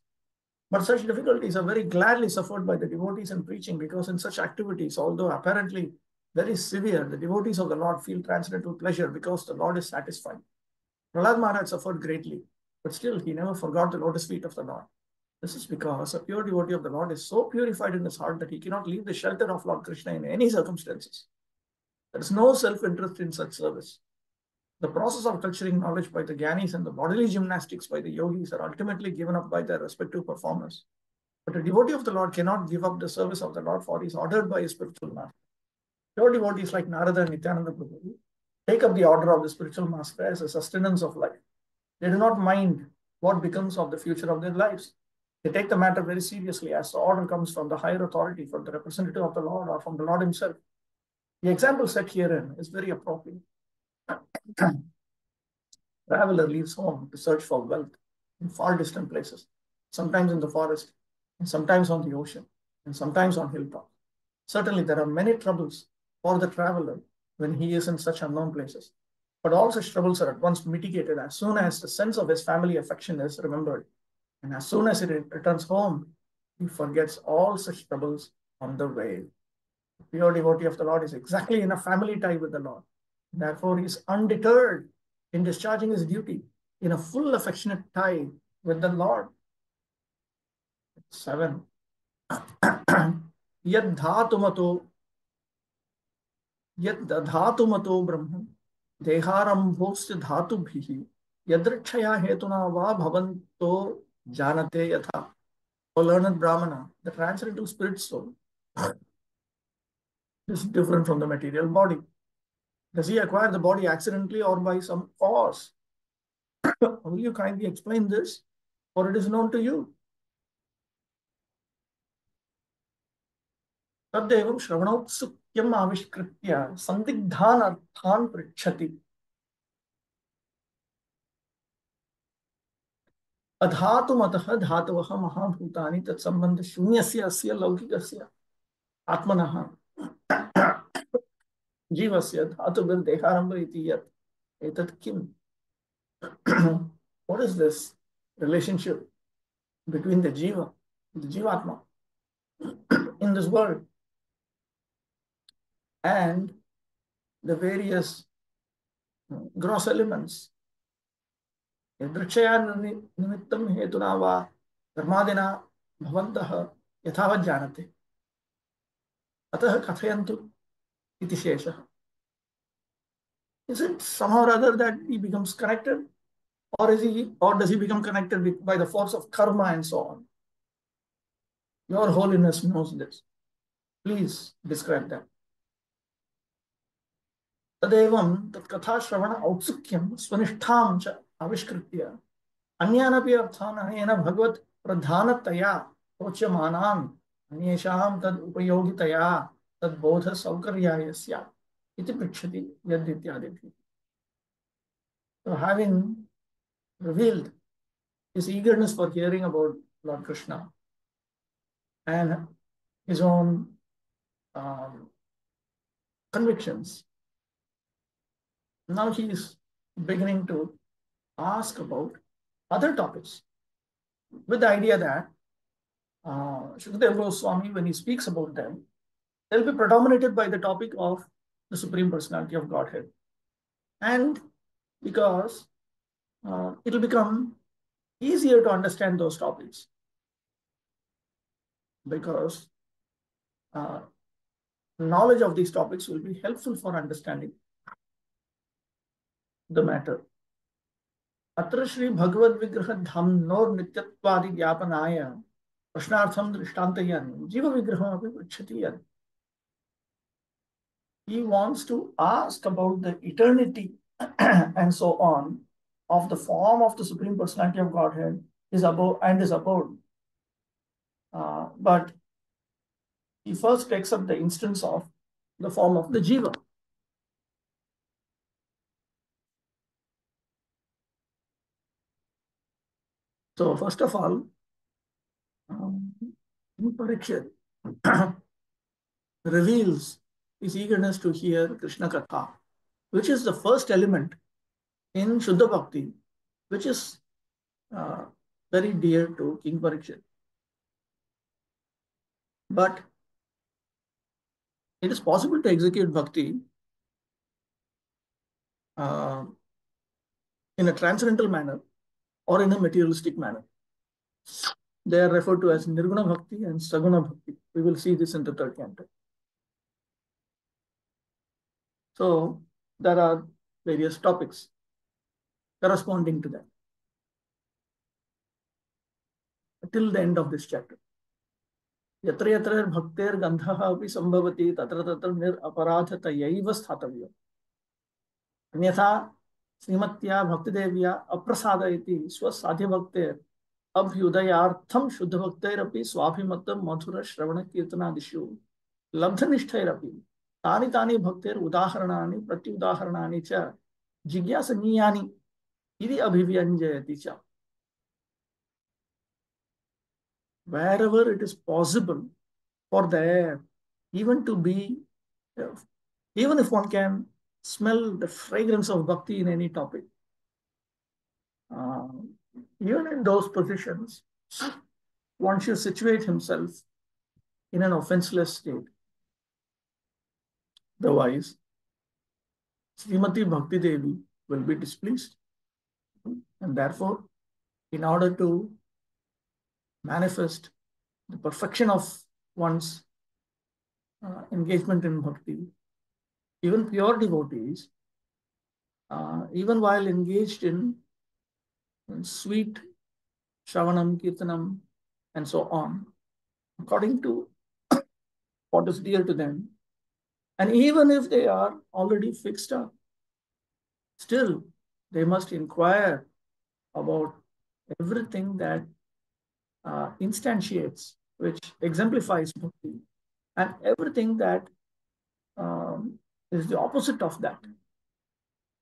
But such difficulties are very gladly suffered by the devotees in preaching, because in such activities, although apparently very severe, the devotees of the Lord feel transcendental pleasure because the Lord is satisfied. Prahlad Maharaj suffered greatly, but still he never forgot the lotus feet of the Lord. This is because a pure devotee of the Lord is so purified in his heart that he cannot leave the shelter of Lord Krishna in any circumstances. There is no self-interest in such service. The process of culturing knowledge by the Gyanis and the bodily gymnastics by the yogis are ultimately given up by their respective performers. But a devotee of the Lord cannot give up the service of the Lord, for he is ordered by his spiritual master. Pure devotees like Narada and Nityananda Prabhu take up the order of the spiritual master as a sustenance of life. They do not mind what becomes of the future of their lives. They take the matter very seriously, as the order comes from the higher authority, from the representative of the Lord, or from the Lord himself. The example set herein is very appropriate. Traveler leaves home to search for wealth in far distant places, sometimes in the forest, and sometimes on the ocean, and sometimes on hilltops. Certainly, there are many troubles for the traveler when he is in such unknown places. But all such troubles are at once mitigated as soon as the sense of his family affection is remembered. And as soon as he returns home, he forgets all such troubles on the way. The pure devotee of the Lord is exactly in a family tie with the Lord. Therefore, he is undeterred in discharging his duty in a full affectionate tie with the Lord. 7. Yad dhatumato यद दधातु मतो ब्रह्म देहारंभोस्य धातु भी यदृक्षया हेतुना वा भवन्तो जानते यथा. O learned Brahmana, the transcendental spirit soul is different from the material body. Does he acquire the body accidentally or by some cause? Will you kindly explain this, or it is known to you? तदेवं श्रवणोत्सुक्यम् आविष्कृत्य संदिग्धान् अर्थान् पृच्छति. अधातुमतः धातवः महाभूतानि तत्संबंध शून्यस्य अस्य लौकिकस्य आत्मनः जीवस्य धातुभिर्देहारम्भ इति यत् एतत् किम्? What is this relationship between the jivatma in this world, and the various gross elements? यदृक्षया निमित्तं हेतुना वा कर्मादिना भवन्तः यथावत् जानते अतः कथयन्तु इति शेषः. Is it somehow or other that he becomes connected, or does he become connected by the force of karma and so on? Your Holiness knows this. Please describe that. तदेवं तत्कथाश्रवण औत्सुक्यं स्वनिष्ठां च आविष्कृत्य अन्यानपि अर्थान् अनेन भगवत् प्रधानतया रोच्यमानान् अन्येषां तद् उपयोगितया तद्बोध सौकर्याय स्यात् इति पृच्छति यद् इत्यादिभिः. So having revealed his eagerness for hearing about Lord Krishna and his own convictions, now he is beginning to ask about other topics with the idea that Shukadeva Goswami, when he speaks about them, they'll be predominated by the topic of the Supreme Personality of Godhead. And because it'll become easier to understand those topics, because knowledge of these topics will be helpful for understanding the matter. अत्र श्री भगवद विग्रह धाम्नोर नित्यत्वादि ज्ञापनाय प्रश्नार्थं दृष्टान्तयन् जीव विग्रहमपि पृच्छति यत्. He wants to ask about the eternity and so on of the form of the Supreme Personality of Godhead is above and is abode. But he first takes up the instance of the form of the jiva. So first of all, Parikshit reveals his eagerness to hear Krishna Katha, which is the first element in Shuddha Bhakti, which is very dear to King Parikshit. But it is possible to execute Bhakti in a transcendental manner or in a materialistic manner. They are referred to as Nirguna Bhakti and Saguna Bhakti. We will see this in the third canto. So there are various topics corresponding to that till the end of this chapter. Yatra yatra bhakter gandhaha api sambhavati tatra tatra nir aparadhatayaiva sthatavya. Anyatha Srimatya Bhakti-devya aprasada iti swasadhya bhakter abhyudayartham shuddha bhakter-api swabhimatam madhura shravana kirtanadishu labdhanishthayrapi tani tani bhakter udaharanani pratyudaharanani cha jigyasanyani iti abhivyanjayati cha. Wherever it is possible for there even to be, even if one can smell the fragrance of bhakti in any topic, even in those positions, one should situate himself in an offenseless state. Otherwise, Srimati Bhakti Devi will be displeased. And therefore, in order to manifest the perfection of one's engagement in bhakti, even pure devotees, even while engaged in sweet Shravanam, Kirtanam, and so on, according to what is dear to them, and even if they are already fixed up, still they must inquire about everything that instantiates, which exemplifies bhakti, and everything that is the opposite of that.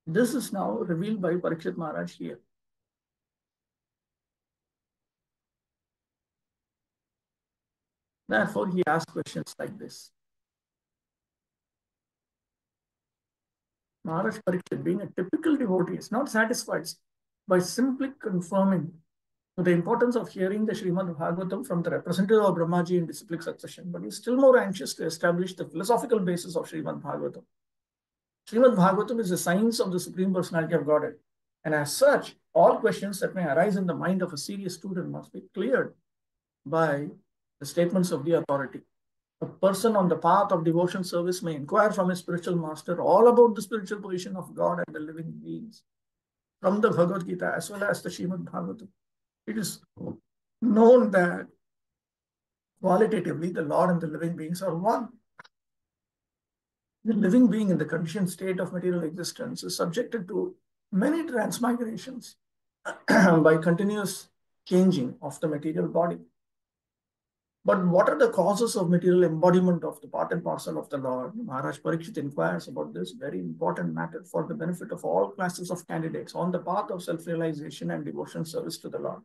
This is now revealed by Parikshit Maharaj here. Therefore, he asks questions like this. Maharaj Parikshit, being a typical devotee, is not satisfied by simply confirming the importance of hearing the Srimad Bhagavatam from the representative of Brahmaji in disciplic succession, but he is still more anxious to establish the philosophical basis of Srimad Bhagavatam. Srimad Bhagavatam is the science of the Supreme Personality of Godhead, and as such, all questions that may arise in the mind of a serious student must be cleared by the statements of the authority. A person on the path of devotion service may inquire from his spiritual master all about the spiritual position of God and the living beings from the Bhagavad Gita as well as the Srimad Bhagavatam. It is known that Qualitatively, the Lord and the living beings are one. The living being in the conditioned state of material existence is subjected to many transmigrations by continuous changing of the material body. But what are the causes of material embodiment of the part and parcel of the Lord? Maharaj Parikshit inquires about this very important matter for the benefit of all classes of candidates on the path of self-realization and devotion service to the Lord.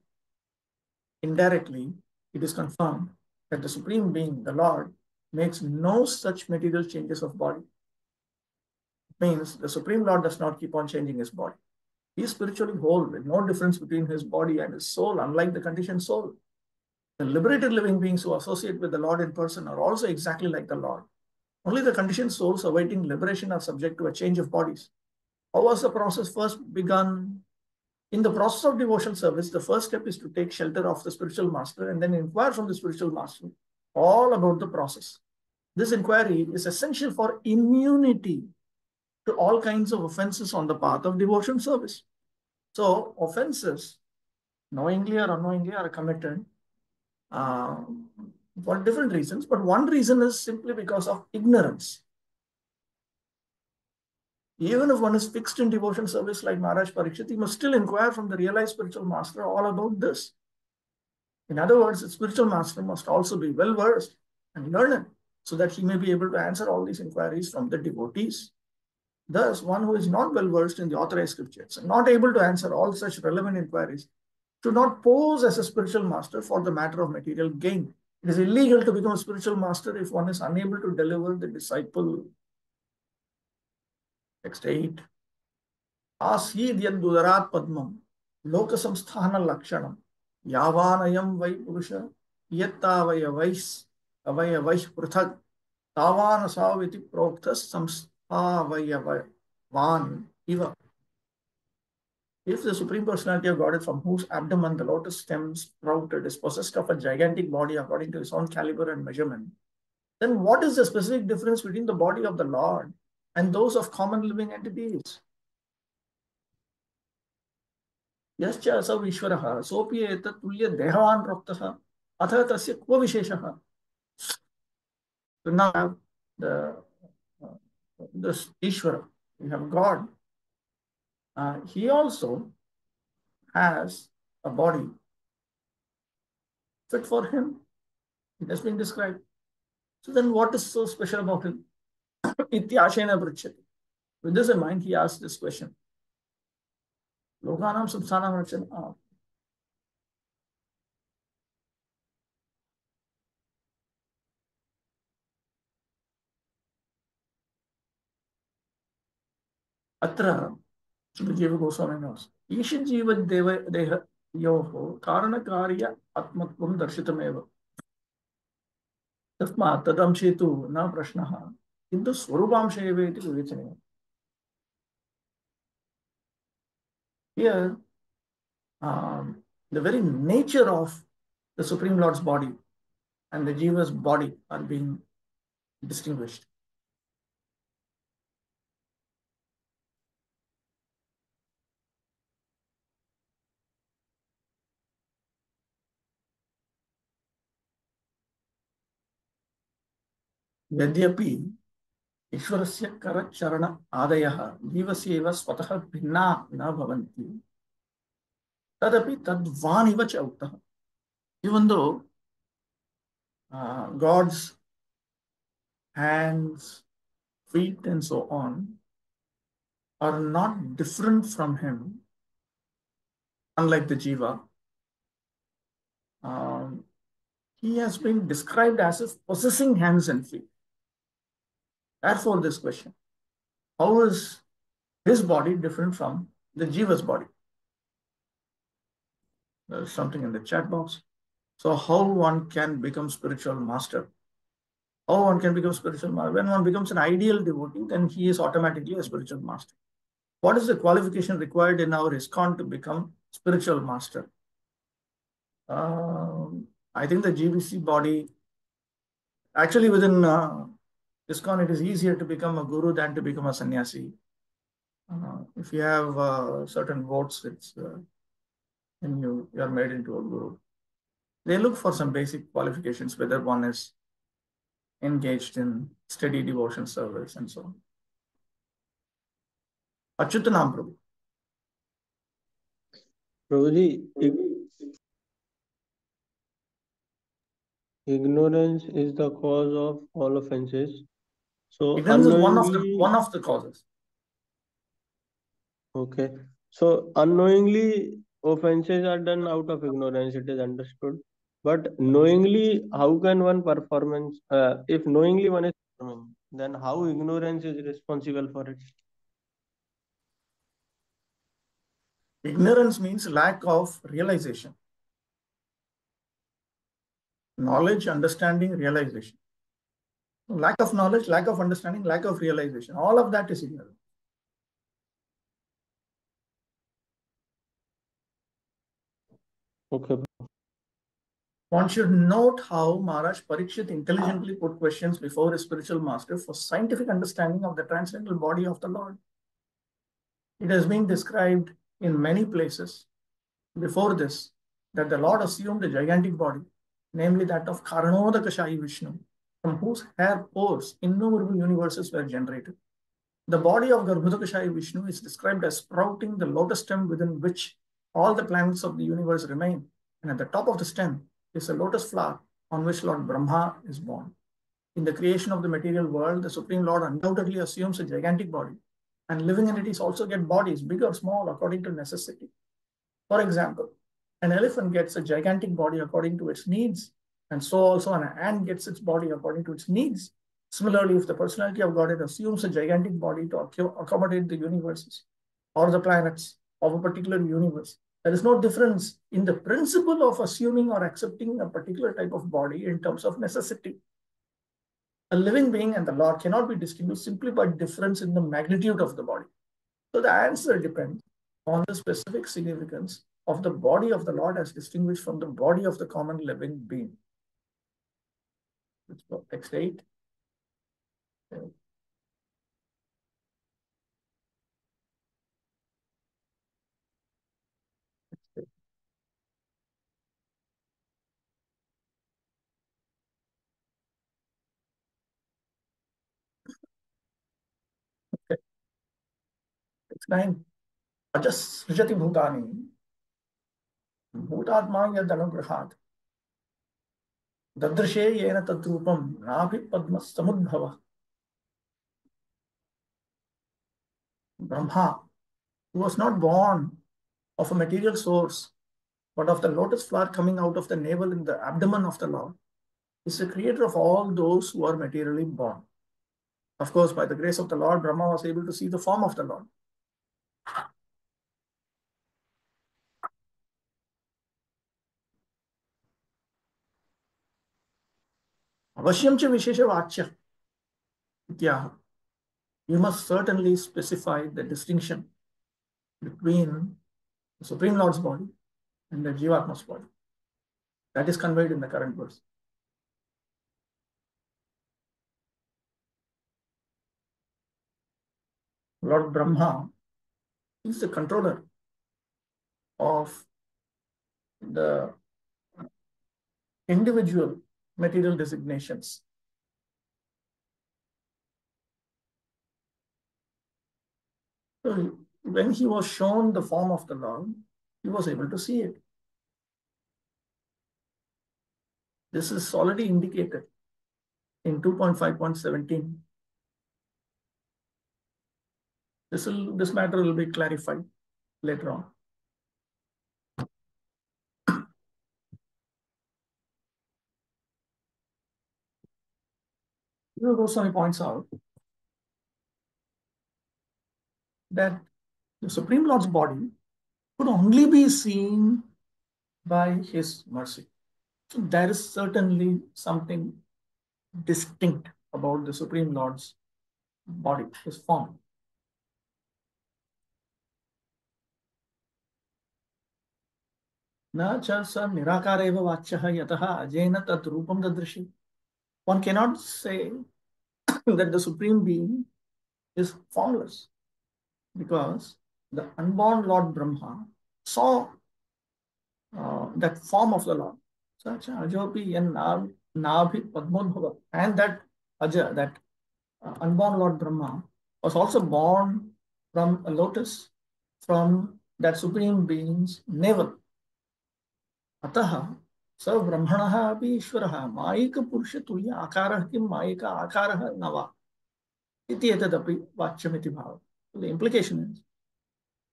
Indirectly, it is confirmed that the Supreme Being, the Lord, makes no such material changes of body. It means the Supreme Lord does not keep on changing his body. He is spiritually whole with no difference between his body and his soul, unlike the conditioned soul. The liberated living beings who associate with the Lord in person are also exactly like the Lord. Only the conditioned souls awaiting liberation are subject to a change of bodies. How was the process first begun? In the process of devotional service, the first step is to take shelter of the spiritual master and then inquire from the spiritual master all about the process. This inquiry is essential for immunity to all kinds of offenses on the path of devotion service. So, offenses, knowingly or unknowingly, are committed uh, for different reasons, but one reason is simply because of ignorance. Even if one is fixed in devotion service like Maharaj Parikshit, he must still inquire from the realized spiritual master all about this. In other words, the spiritual master must also be well versed and learned so that he may be able to answer all these inquiries from the devotees. Thus, one who is not well versed in the authorized scriptures and not able to answer all such relevant inquiries should not pose as a spiritual master for the matter of material gain. It is illegal to become a spiritual master if one is unable to deliver the disciple. Text 8. आसीद्यदुदरात् पद्मं लोकसंस्थानलक्षणं यावानयं वै पुरुष यत्तावयवैः पृथक् तावानसाविति प्रोक्तः संस्थावयवान् इव. If the Supreme Personality of Godhead from whose abdomen the lotus stem sprouted is possessed of a gigantic body according to his own caliber and measurement, then what is the specific difference between the body of the Lord and those of common living entities? यश्च असौ ईश्वरः सोऽपि एतत् तुल्य देहवान् प्रोक्तः अथ तस्य को विशेषः? So now we have this Ishvara, we have God. He also has a body fit for him. It has been described. So then what is so special about him? Ityashena pruchyate. With this in mind, he asked this question. Lokanam samsthanam rachana. Atra, Jiva Goswami knows. Isha Jiva Deva Deha Yoho Karana Karya Atmatvam Darshitameva. तस्मात् तदंशे तु न प्रश्नः किन्तु स्वरूपांशे एव इति विवेचनीयम्. Here, the very nature of the Supreme Lord's body and the Jiva's body are being distinguished. यद्यपि ईश्वरस्य करचरण आदयः जीवस्यैव स्वतः भिन्ना न भवन्ति तदपि तद्वान् इव च उक्तः. Even though God's hands, feet and so on are not different from him, unlike the Jiva, he has been described as if possessing hands and feet. Therefore, this question, how is his body different from the Jiva's body? There's something in the chat box. So how one can become spiritual master? How one can become spiritual master? When one becomes an ideal devotee, then he is automatically a spiritual master. What is the qualification required in our ISKCON to become spiritual master? I think the GBC body, actually within ISKCON, it is easier to become a guru than to become a sannyasi. If you have certain votes, it's then you are made into a guru. They look for some basic qualifications, whether one is engaged in steady devotion service and so on. Achyutanam Prabhu. Prabhuji, ignorance is the cause of all offenses. So Ignorance is unknowingly, one of the causes. okay. So unknowingly offenses are done out of ignorance, it is understood. But knowingly, how can one performance, if knowingly one is performing, then how ignorance is responsible for it? Ignorance means lack of realization. Knowledge, understanding, realization. Lack of knowledge, lack of understanding, lack of realization. All of that is ignorance. Okay. One should note how Maharaj Parikshit intelligently put questions before his spiritual master for scientific understanding of the transcendental body of the Lord. It has been described in many places before this that the Lord assumed a gigantic body, namely that of Karanodakashayi Vishnu, from whose hair pores innumerable universes were generated. The body of Garbhodakashayi Vishnu is described as sprouting the lotus stem within which all the planets of the universe remain, and at the top of the stem is a lotus flower on which Lord Brahma is born. In the creation of the material world, the Supreme Lord undoubtedly assumes a gigantic body, and living entities also get bodies, big or small, according to necessity. For example, an elephant gets a gigantic body according to its needs, and so also an ant gets its body according to its needs. Similarly, if the personality of Godhead assumes a gigantic body to accommodate the universes or the planets of a particular universe, there is no difference in the principle of assuming or accepting a particular type of body in terms of necessity. A living being and the Lord cannot be distinguished simply by difference in the magnitude of the body. So the answer depends on the specific significance of the body of the Lord as distinguished from the body of the common living being. Let's go text 8. Okay. Text 9. Ajasrjati bhutani bhutatma yad anugrahat dadrishe yena tadrupam nabhi padma samudbhava. Brahma, who was not born of a material source, but of the lotus flower coming out of the navel in the abdomen of the Lord, is the creator of all those who are materially born. Of course, by the grace of the Lord, Brahma was able to see the form of the Lord. Avashyam cha vishesha vachya ityaha. You must certainly specify the distinction between the Supreme Lord's body and the Jivatma's body. That is conveyed in the current verse. Lord Brahma is the controller of the individual material designations. So when he was shown the form of the Lord, he was able to see it. This is already indicated in 2.5.17. This matter will be clarified later on. Goswami points out that the Supreme Lord's body could only be seen by his mercy. So there is certainly something distinct about the Supreme Lord's body, his form. न च स निराकार एव वाच्यः यतः अजेन तत् रूपं ददृशि. One cannot say that the Supreme Being is formless because the unborn Lord Brahma saw that form of the Lord. such Ajopi and Nabhi Padmodbhava. And that Aja, that unborn Lord Brahma, was also born from a lotus, from that Supreme Being's navel. Ataha, स ब्रह्मणः अपि ईश्वरः मायिकपुरुषतुल्य आकारः किं mic आकारः न वा इति एतदपि वाच्यमिति भावः. The implication is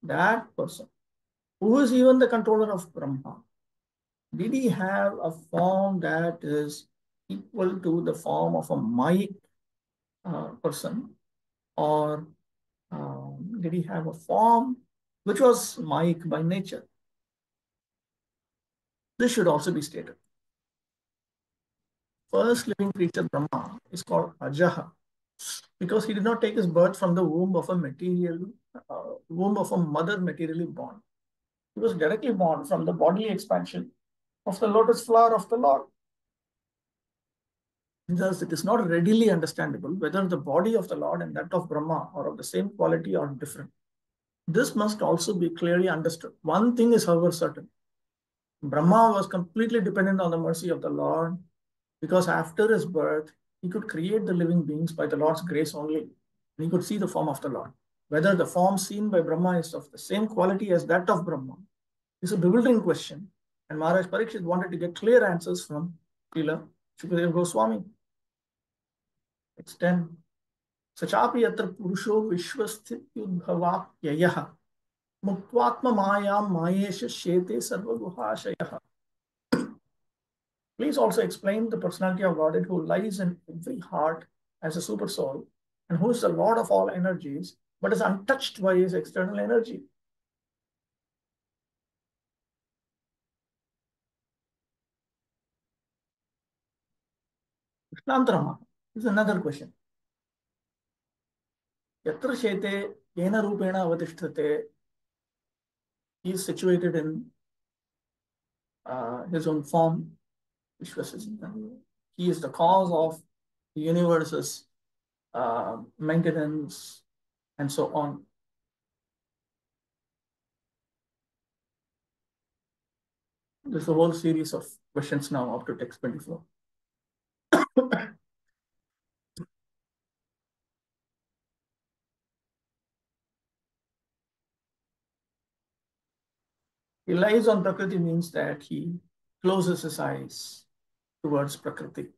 that person who is even the controller of Brahma, did he have a form that is equal to the form of a Maya person, or did he have a form which was Maya by nature? This should also be stated. First living creature Brahma is called Ajaha because he did not take his birth from the womb of a womb of a mother materially born. He was directly born from the bodily expansion of the lotus flower of the Lord. Thus, it is not readily understandable whether the body of the Lord and that of Brahma are of the same quality or different. This must also be clearly understood. One thing is, however, certain. Brahma was completely dependent on the mercy of the Lord because after his birth, he could create the living beings by the Lord's grace only. And he could see the form of the Lord. Whether the form seen by Brahma is of the same quality as that of Brahma is a bewildering question. And Maharaj Parikshit wanted to get clear answers from Srila Shukadeva Goswami. It's 10. Sachapi yatra purusho vishwasthityudbhavakyayah muktvatma mayam mayesha shete sarvaguhashayah. Please also explain the personality of Godhead who lies in every heart as a super soul and who is the Lord of all energies but is untouched by his external energy. Krishnantarama is another question. Yatra shete yena rupena avatisthate. He is situated in his own form. He is the cause of the universe's maintenance and so on. There's a whole series of questions now up to text 24. He lies on Prakriti means that he closes his eyes towards Prakriti.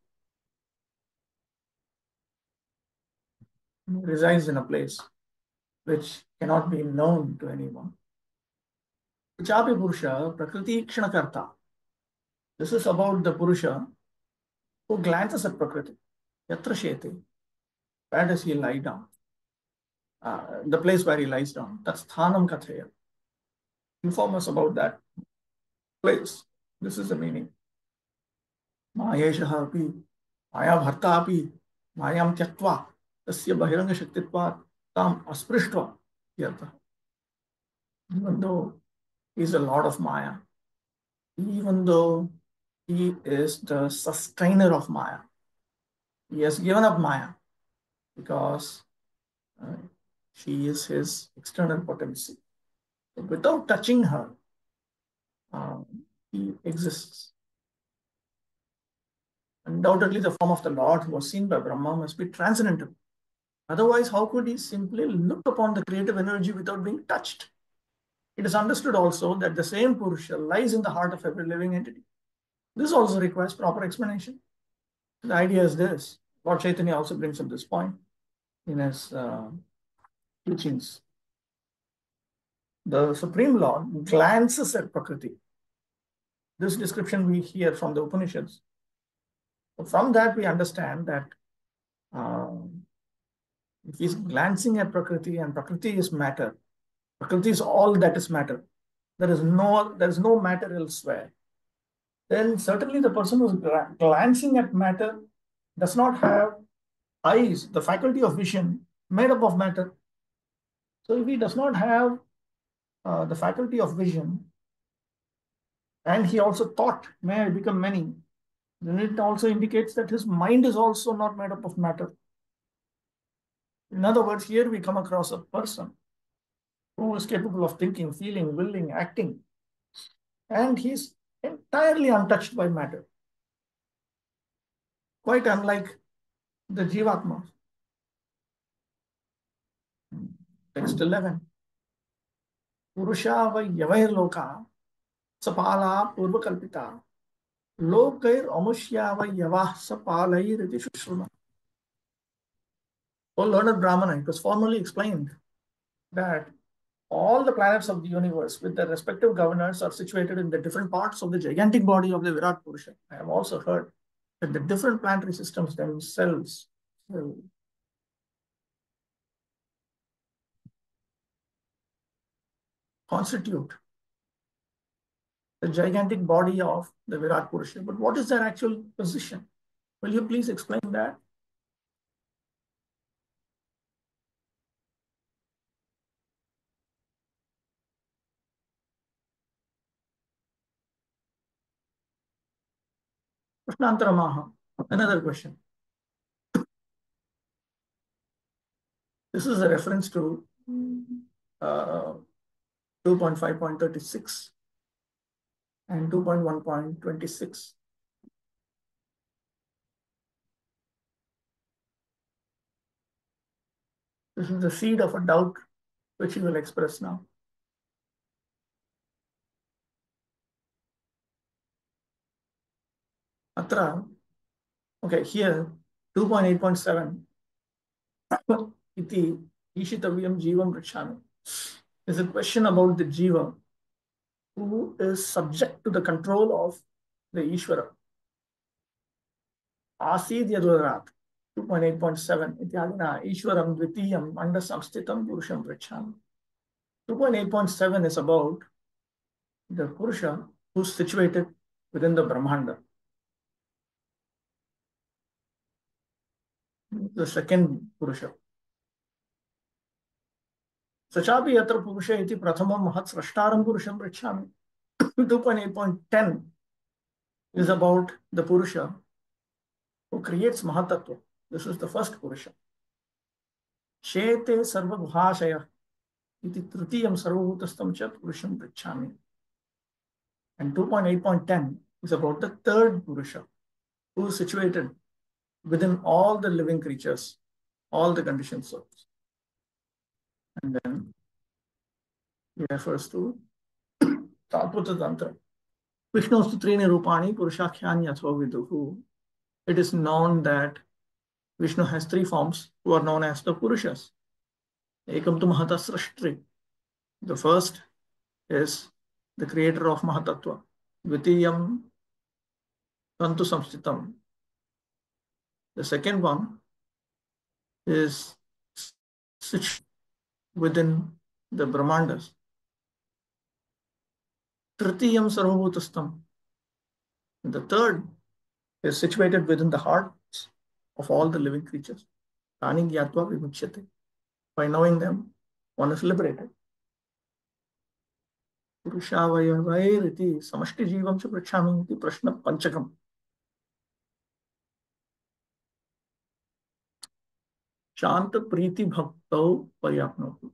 He resides in a place which cannot be known to anyone. Chapi Purusha, Prakriti Kshanakarta. This is about the Purusha who glances at Prakriti. Yatra Shete. Where does he lie down? The place where he lies down. That's Thanam Kathaya. Inform us about that place. This is the meaning. Mayeshaha api, Maya Bharta api, Mayam Tyaktva, Tasya Bahiranga Shaktitvat, Tam Asprishva. Even though he is the Lord of Maya, even though he is the sustainer of Maya, he has given up Maya because she is his external potency. So without touching her, he exists. Undoubtedly, the form of the Lord who was seen by Brahma must be transcendental. Otherwise, how could he simply look upon the creative energy without being touched? It is understood also that the same Purusha lies in the heart of every living entity. This also requires proper explanation. The idea is this. Lord Chaitanya also brings up this point in his teachings. The Supreme Lord glances at Prakriti. This description we hear from the Upanishads. From that, we understand that if he's glancing at Prakriti and Prakriti is matter, Prakriti is all that is matter. There is no matter elsewhere. Then certainly the person who's glancing at matter does not have eyes, the faculty of vision made up of matter. So if he does not have the faculty of vision, and he also thought, may I become many, then it also indicates that his mind is also not made up of matter. In other words, here we come across a person who is capable of thinking, feeling, willing, acting. And he's entirely untouched by matter, quite unlike the Jivatma. Text 11. Purusha vai yavairloka sapala purvakalpita lokair amushya vai yavah sapalair iti shushruta. O learned Brahmana, it was formally explained that all the planets of the universe with their respective governors are situated in the different parts of the gigantic body of the Virat Purusha. I have also heard that the different planetary systems themselves will constitute the gigantic body of the Virat Purusha. But what is their actual position? Will you please explain that? Krishnantaramaha. Another question. This is a reference to 2.5.36 and 2.1.26. This is the seed of a doubt which he will express now. Atra, okay, here 2.8.7 iti ishitavyam jivam rachami is a question about the jiva who is subject to the control of the Ishvara. Asid yadurat 2.8.7 ityadina Ishwaram dvitiyam anda samstitam purusham prachami. 2.8.7 is about the Purusha who is situated within the Brahmanda. The second Purusha. Sachapi yatra Purusha iti prathamam mahat srashtaram purusham prachami. 2.8.10 is about the Purusha who creates Mahatattva. This is the first Purusha. Shete sarvabhashaya iti trutiyam sarvabhutastam cha purusham prachami. And 2.8.10 is about the third Purusha who is situated within all the living creatures, all the conditioned souls. And then he refers to Tattvata Tantra. Vishnustu Trini Rupani Purushakhyani Athva Viduhu. It is known that Vishnu has three forms who are known as the Purushas. Ekam tu Mahata Srashtri. The first is the creator of Mahatattva. Dvitiyam Tantu Samstitam. The second one is situated within the Brahmandas. Tritiyam Sarvabhutastam. The third is situated within the hearts of all the living creatures. Tani gyatva vimuchyate. By knowing them, one is liberated. Purushavayavairiti samashti jivam cha prachami iti prashna panchakam. Shanta priti bhaktau paryapnoti.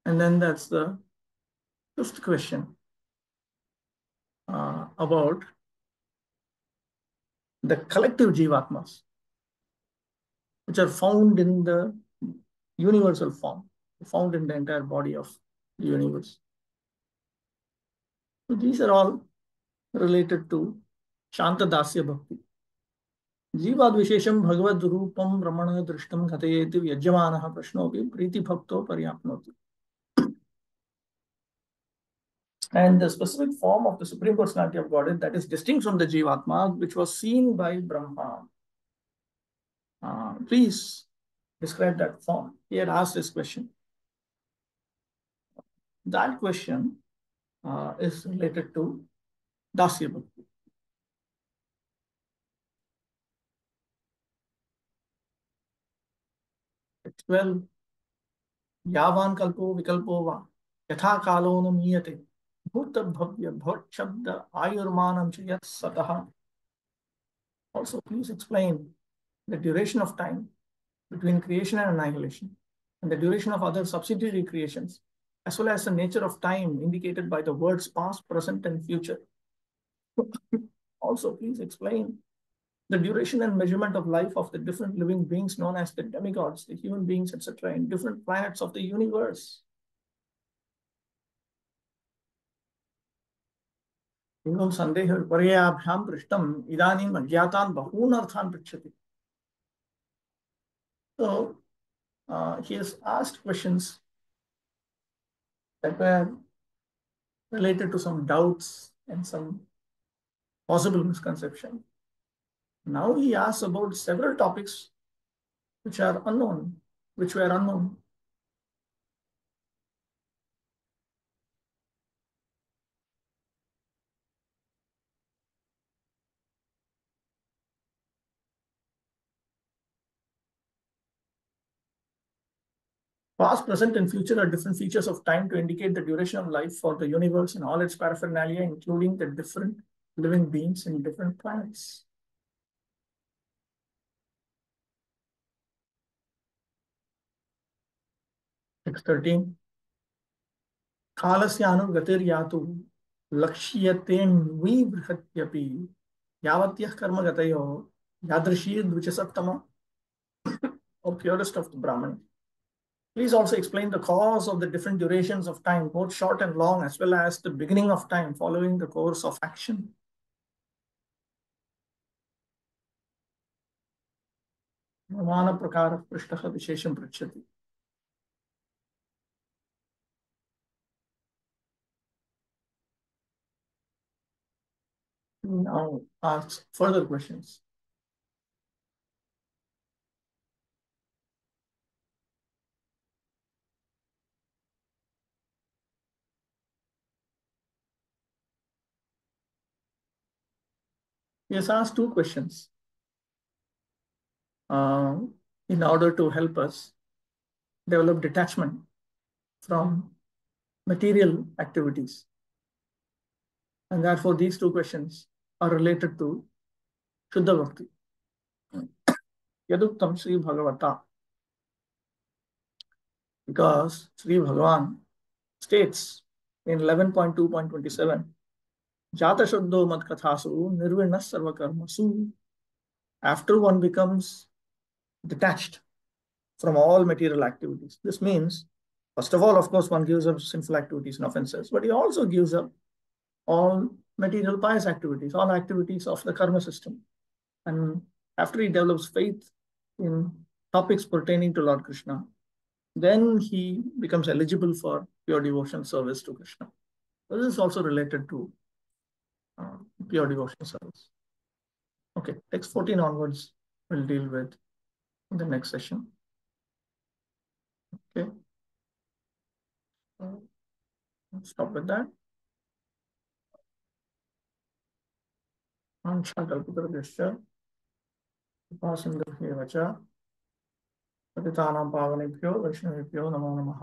And then that's the fifth question about the collective jivatmas, which are found in the universal form, found in the entire body of the universe. So these are all related to Shanta Dasya Bhakti. Jivad Vishesham Bhagavad Rupam Ramana Drishtam Khatayeti Vyajyamanaha Prashnopi Priti Bhakto Paryapnoti. And the specific form of the Supreme Personality of Godhead that is distinct from the Jivatma, which was seen by Brahma. Please describe that form. He had asked this question. That question is related to Dasya Bhakti. Well, Yavan Kalpo Vikalpo Va Yatha Kalo no Miyate Bhuta Bhavya Bhat Shabda Ayurmanam Chayat Sataha. Also, please explain the duration of time between creation and annihilation and the duration of other subsidiary creations as well as the nature of time indicated by the words past, present, and future. Also, please explain the duration and measurement of life of the different living beings known as the demigods, the human beings, etc., in different planets of the universe. एवं संदेह विपर्याभ्यां पृष्टम् इदानीम् अज्ञातान् बहून् अर्थान् पृच्छति. So he has asked questions that were related to some doubts and some possible misconception. Now he asks about several topics which are unknown, which were unknown. Past, present, and future are different features of time to indicate the duration of life for the universe and all its paraphernalia, including the different living beings in different planets. Text 13. कालस्यानुगतिर्यातु लक्ष्यतेऽन्वीबृहत्यपि यावत्यः कर्मगतयो यादृशी द्विचसत्तम, or purest of the Brahman. Please also explain the cause of the different durations of time, both short and long, as well as the beginning of time following the course of action. प्रकारः पृष्टः विशेषं पृच्छति. Now ask further questions. He has asked two questions in order to help us develop detachment from material activities. And therefore, these two questions are related to Shuddha Bhakti. Yaduktam Sri Bhagavata. Because Sri Bhagavan states in 11.2.27, Jata Shuddho Mad Kathasu Nirvinna Sarva Karmasu. After one becomes detached from all material activities. This means, first of all, of course, one gives up sinful activities and offenses, but he also gives up all material pious activities, all activities of the karma system. And after he develops faith in topics pertaining to Lord Krishna, then he becomes eligible for pure devotion service to Krishna. This is also related to pure devotion service. Okay, text 14 onwards we'll deal with in the next session. Okay. Stop with that. पतितानां पावनेभ्यो वैष्णवेभ्यो नमो नमः.